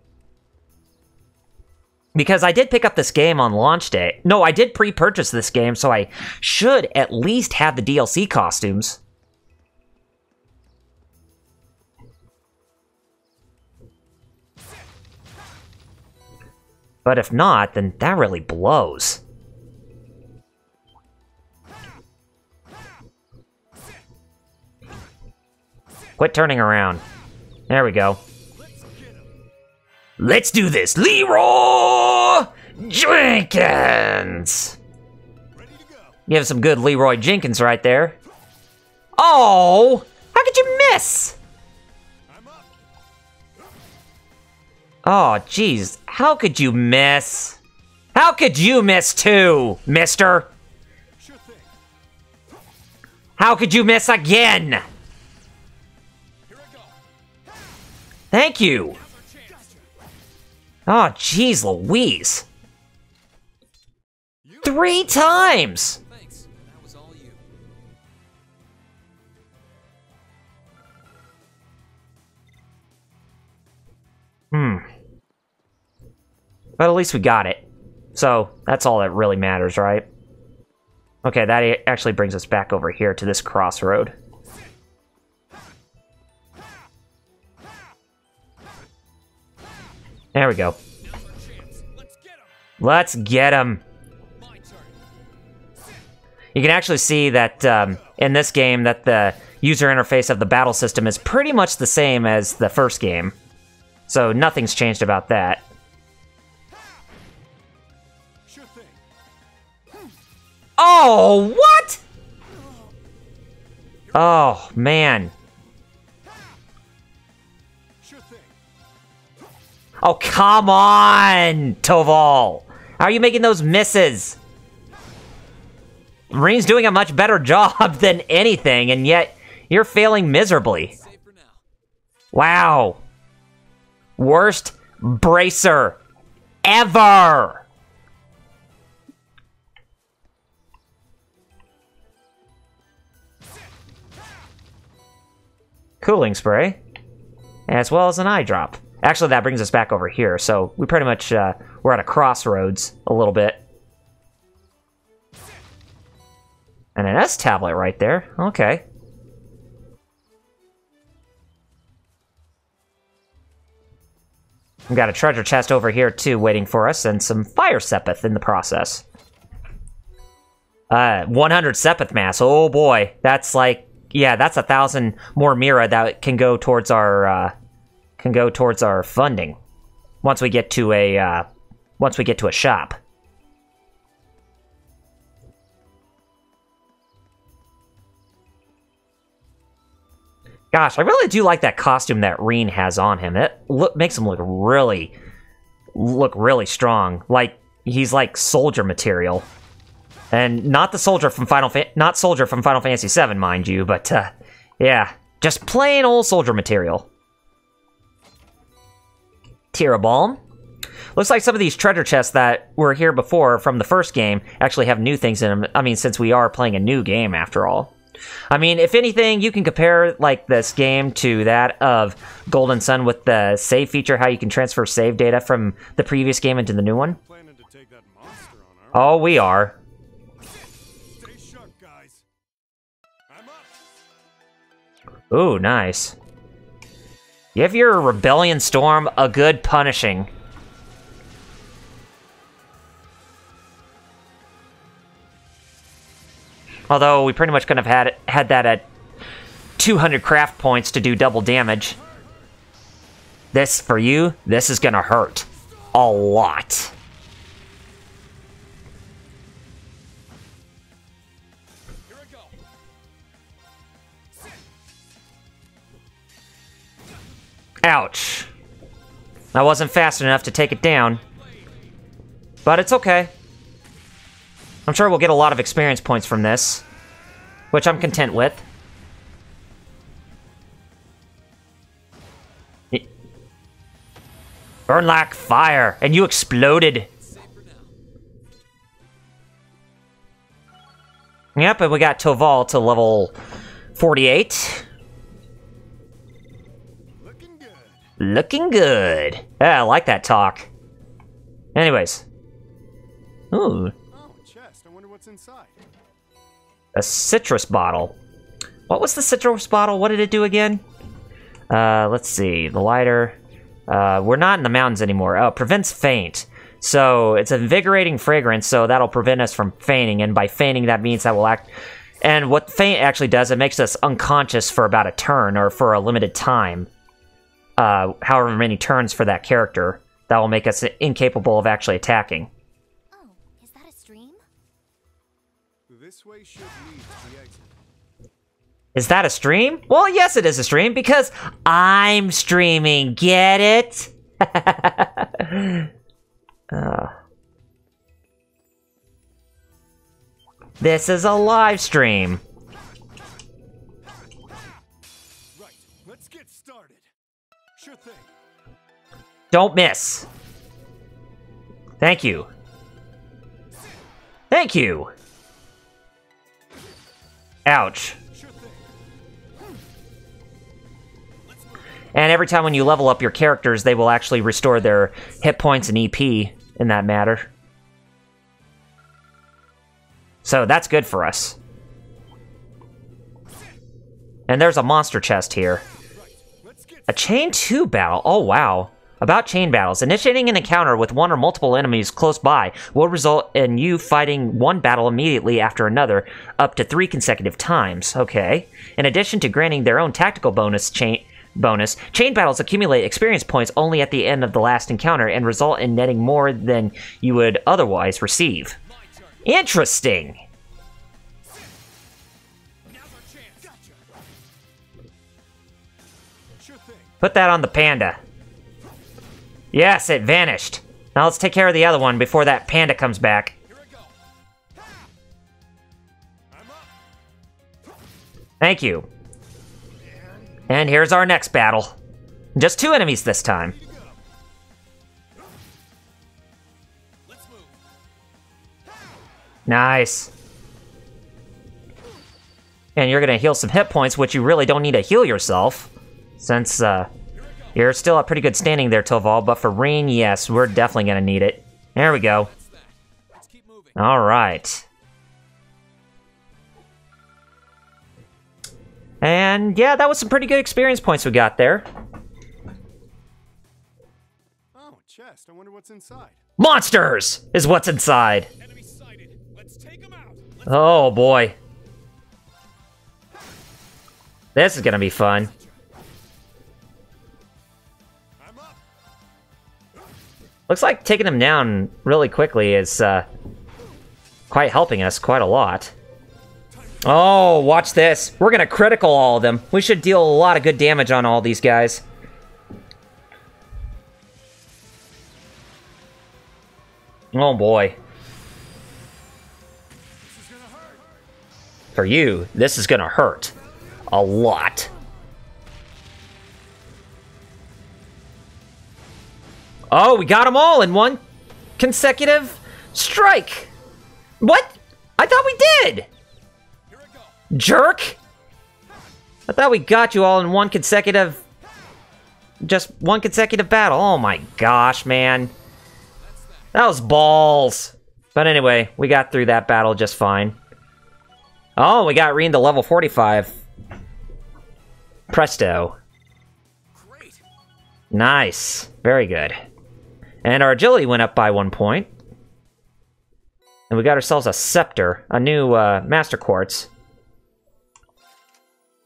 Because I did pick up this game on launch day. No, I did pre-purchase this game, so I should at least have the DLC costumes. But if not, then that really blows. Quit turning around. There we go. Let's do this, Leroy Jenkins! Give some good Leroy Jenkins right there. Oh! How could you miss? Oh, jeez. How could you miss? How could you miss too, mister? How could you miss again? Thank you. Oh, jeez Louise. 3 times! Thanks. That was all you. But at least we got it. So, that's all that really matters, right? Okay, that actually brings us back over here to this crossroad. There we go. Let's get him! You can actually see that in this game that the user interface of the battle system is pretty much the same as the first game. So nothing's changed about that. Oh, what? Oh, man. Oh, come on, Toval. How are you making those misses? Marine's doing a much better job than anything, and yet you're failing miserably. Wow. Worst bracer ever. Cooling spray, as well as an eye drop. Actually, that brings us back over here, so we pretty much, we're at a crossroads a little bit. And an S tablet right there. Okay. We've got a treasure chest over here, too, waiting for us, and some fire sepith in the process. 100 sepith mass. Oh, boy. That's like... Yeah, that's 1,000 more Mira that can go towards our funding once we get to a shop. Gosh, I really do like that costume that Reen has on him. It makes him look really strong. Like he's like soldier material. And not the soldier from Final Fantasy VII, mind you, but yeah, just plain old soldier material. Tira Balm. Looks like some of these treasure chests that were here before from the first game actually have new things in them. I mean, since we are playing a new game after all. I mean, if anything, you can compare like this game to that of Golden Sun with the save feature, how you can transfer save data from the previous game into the new one. Oh, we are. Ooh, nice. Give your Rebellion Storm a good punishing. Although, we pretty much could have had that at 200 craft points to do double damage. This, for you, this is gonna hurt. A lot. Ouch. I wasn't fast enough to take it down. But it's okay. I'm sure we'll get a lot of experience points from this, which I'm content with. Burn like fire, and you exploded. Yep, and we got Toval to level 48. Looking good. Yeah, I like that talk. Anyways. Ooh. Oh, chest. I wonder what's inside. A citrus bottle. What was the citrus bottle? What did it do again? Let's see. The lighter. We're not in the mountains anymore. Oh, prevents faint. So, it's an invigorating fragrance, so that'll prevent us from fainting, and by fainting, that means that we'll act... And what faint actually does, it makes us unconscious for about a turn, or for a limited time. However many turns for that character, that will make us incapable of actually attacking. Oh, is that a stream? This way should lead to the exit. Is that a stream? Well, yes, it is a stream, because I'm streaming, get it? This is a live stream. Right, let's get started. Sure thing. Don't miss. Thank you. Thank you. Ouch. And every time when you level up your characters, they will actually restore their hit points and EP in that matter. So that's good for us. And there's a monster chest here. A chain 2 battle. Oh, wow. About chain battles. Initiating an encounter with one or multiple enemies close by will result in you fighting one battle immediately after another, up to 3 consecutive times. Okay. In addition to granting their own tactical chain battles accumulate experience points only at the end of the last encounter and result in netting more than you would otherwise receive. Interesting! Put that on the panda. Yes, it vanished. Now let's take care of the other one before that panda comes back. Thank you. And here's our next battle. Just 2 enemies this time. Nice. And you're gonna heal some hit points, which you really don't need to heal yourself. Since, you're still at pretty good standing there, Toval, but for Rain, yes, we're definitely gonna need it. There we go. Alright. And, yeah, that was some pretty good experience points we got there. Oh, chest. I wonder what's inside. Monsters is what's inside. Oh, boy. This is gonna be fun. Looks like taking them down really quickly is quite helping us quite a lot. Oh, watch this. We're gonna critical all of them. We should deal a lot of good damage on all these guys. Oh boy. For you, this is gonna hurt. A lot. Oh, we got them all in one consecutive strike. What? I thought we did. Jerk. I thought we got you all in one consecutive... Just one consecutive battle. Oh my gosh, man. That was balls. But anyway, we got through that battle just fine. Oh, we got Reen to level 45. Presto. Nice. Very good. And our agility went up by 1 point. And we got ourselves a scepter, a new master quartz.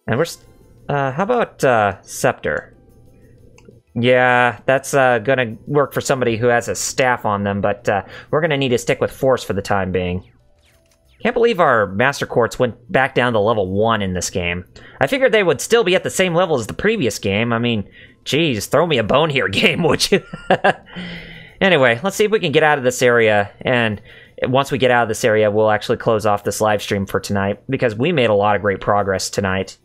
And we're... how about scepter? Yeah, that's gonna work for somebody who has a staff on them, but we're gonna need to stick with force for the time being. Can't believe our master quartz went back down to level 1 in this game. I figured they would still be at the same level as the previous game. I mean, geez, throw me a bone here, game, would you? Anyway, let's see if we can get out of this area, and once we get out of this area, we'll actually close off this live stream for tonight, because we made a lot of great progress tonight.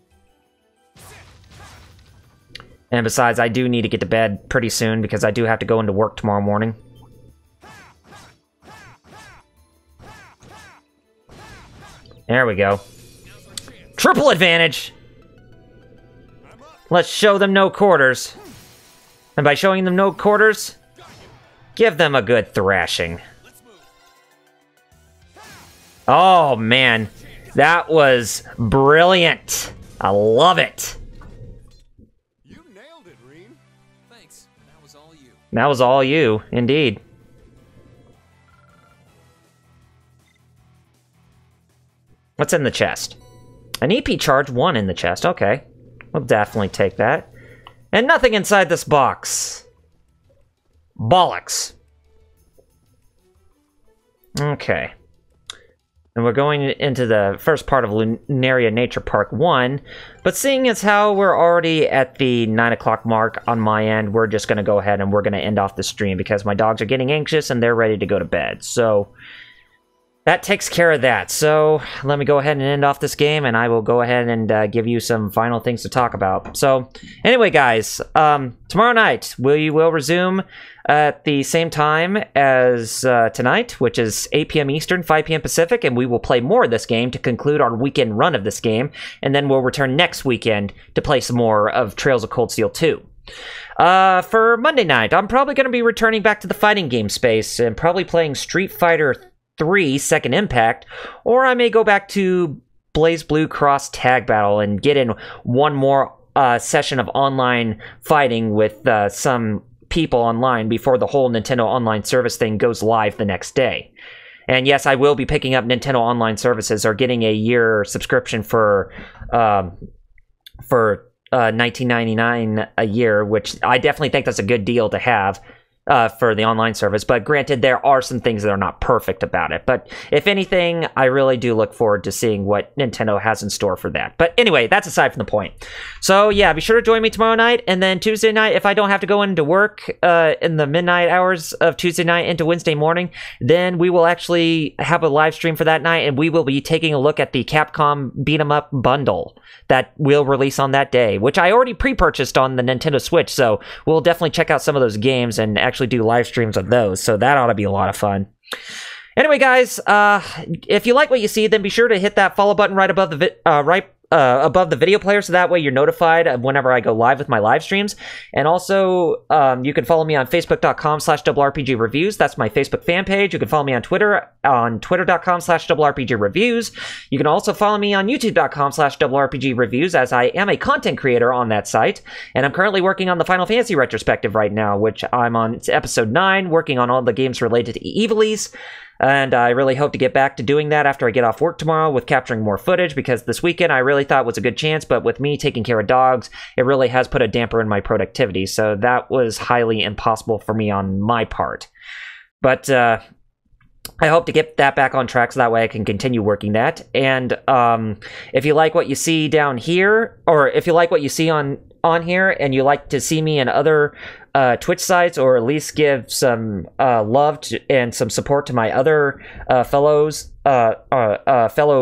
And besides, I do need to get to bed pretty soon, because I do have to go into work tomorrow morning. There we go. Triple advantage! Let's show them no quarters. And by showing them no quarters, give them a good thrashing. Oh, man. That was brilliant. I love it. You nailed it, Reen. Thanks. That was all you. That was all you, indeed. What's in the chest? An EP charge 1 in the chest. Okay. We'll definitely take that. And nothing inside this box. Bollocks. Okay. And we're going into the first part of Lunaria Nature Park 1, but seeing as how we're already at the 9 o'clock mark on my end, we're just going to go ahead and we're going to end off the stream because my dogs are getting anxious and they're ready to go to bed. So that takes care of that. So let me go ahead and end off this game, and I will go ahead and give you some final things to talk about. So anyway, guys, tomorrow night we will resume at the same time as tonight, which is 8 p.m. Eastern, 5 p.m. Pacific, and we will play more of this game to conclude our weekend run of this game, and then we'll return next weekend to play some more of Trails of Cold Steel 2. For Monday night, I'm probably going to be returning back to the fighting game space and probably playing Street Fighter 3 Second Impact, or I may go back to Blaze Blue Cross Tag Battle and get in one more session of online fighting with some people online before the whole Nintendo Online Service thing goes live the next day. And yes, I will be picking up Nintendo Online Services or getting a year subscription for $19.99 a year, which I definitely think that's a good deal to have for the online service. But granted, there are some things that are not perfect about it. But if anything, I really do look forward to seeing what Nintendo has in store for that. But anyway, that's aside from the point. So yeah, be sure to join me tomorrow night. And then Tuesday night, if I don't have to go into work in the midnight hours of Tuesday night into Wednesday morning, then we will actually have a live stream for that night. And we will be taking a look at the Capcom Beat 'em Up bundle that will release on that day, which I already pre-purchased on the Nintendo Switch. So we'll definitely check out some of those games and actually do live streams of those. So that ought to be a lot of fun. Anyway, guys, if you like what you see, then be sure to hit that follow button right above the above the video player, so that way you're notified of whenever I go live with my live streams. And also, you can follow me on facebook.com/RRPGReviews. That's my Facebook fan page. You can follow me on Twitter twitter.com/RRPGReviews. You can also follow me on youtube.com/RRPGReviews, as I am a content creator on that site. And I'm currently working on the Final Fantasy retrospective right now, which I'm on episode 9, working on all the games related to Evilise. And I really hope to get back to doing that after I get off work tomorrow with capturing more footage, because this weekend I really thought was a good chance, but with me taking care of dogs, it really has put a damper in my productivity, so that was highly impossible for me on my part. But I hope to get that back on track so that way I can continue working that. And if you like what you see down here, or if you like what you see on here and you like to see me in other Twitch sites, or at least give some love and some support to my other fellow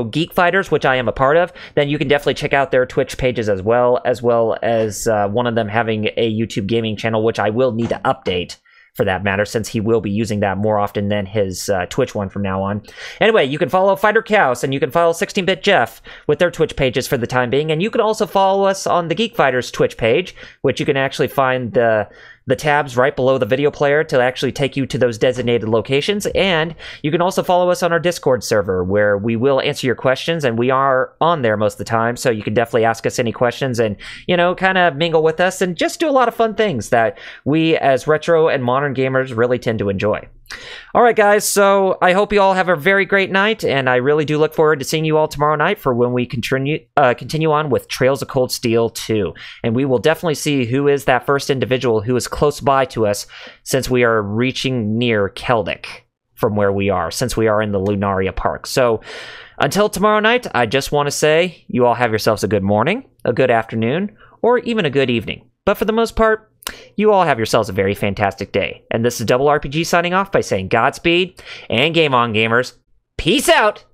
geek fighters, which I am a part of, then you can definitely check out their Twitch pages as well as one of them having a YouTube gaming channel, which I will need to update, for that matter, since he will be using that more often than his Twitch one from now on. Anyway, you can follow Fighter Chaos, and you can follow 16-Bit Jeff with their Twitch pages for the time being, and you can also follow us on the Geek Fighters Twitch page, which you can actually find the tabs right below the video player to actually take you to those designated locations. And you can also follow us on our Discord server, where we will answer your questions, and we are on there most of the time, so you can definitely ask us any questions and, you know, kind of mingle with us and just do a lot of fun things that we as retro and modern gamers really tend to enjoy. Alright guys, so I hope you all have a very great night, and I really do look forward to seeing you all tomorrow night for when we continue on with Trails of Cold Steel 2. And we will definitely see who is that first individual who is close by to us, since we are reaching near Keldic from where we are, since we are in the Lunaria Park. So until tomorrow night, I just want to say you all have yourselves a good morning, a good afternoon, or even a good evening. But for the most part, you all have yourselves a very fantastic day. And this is Double RPG signing off by saying Godspeed and game on, gamers. Peace out!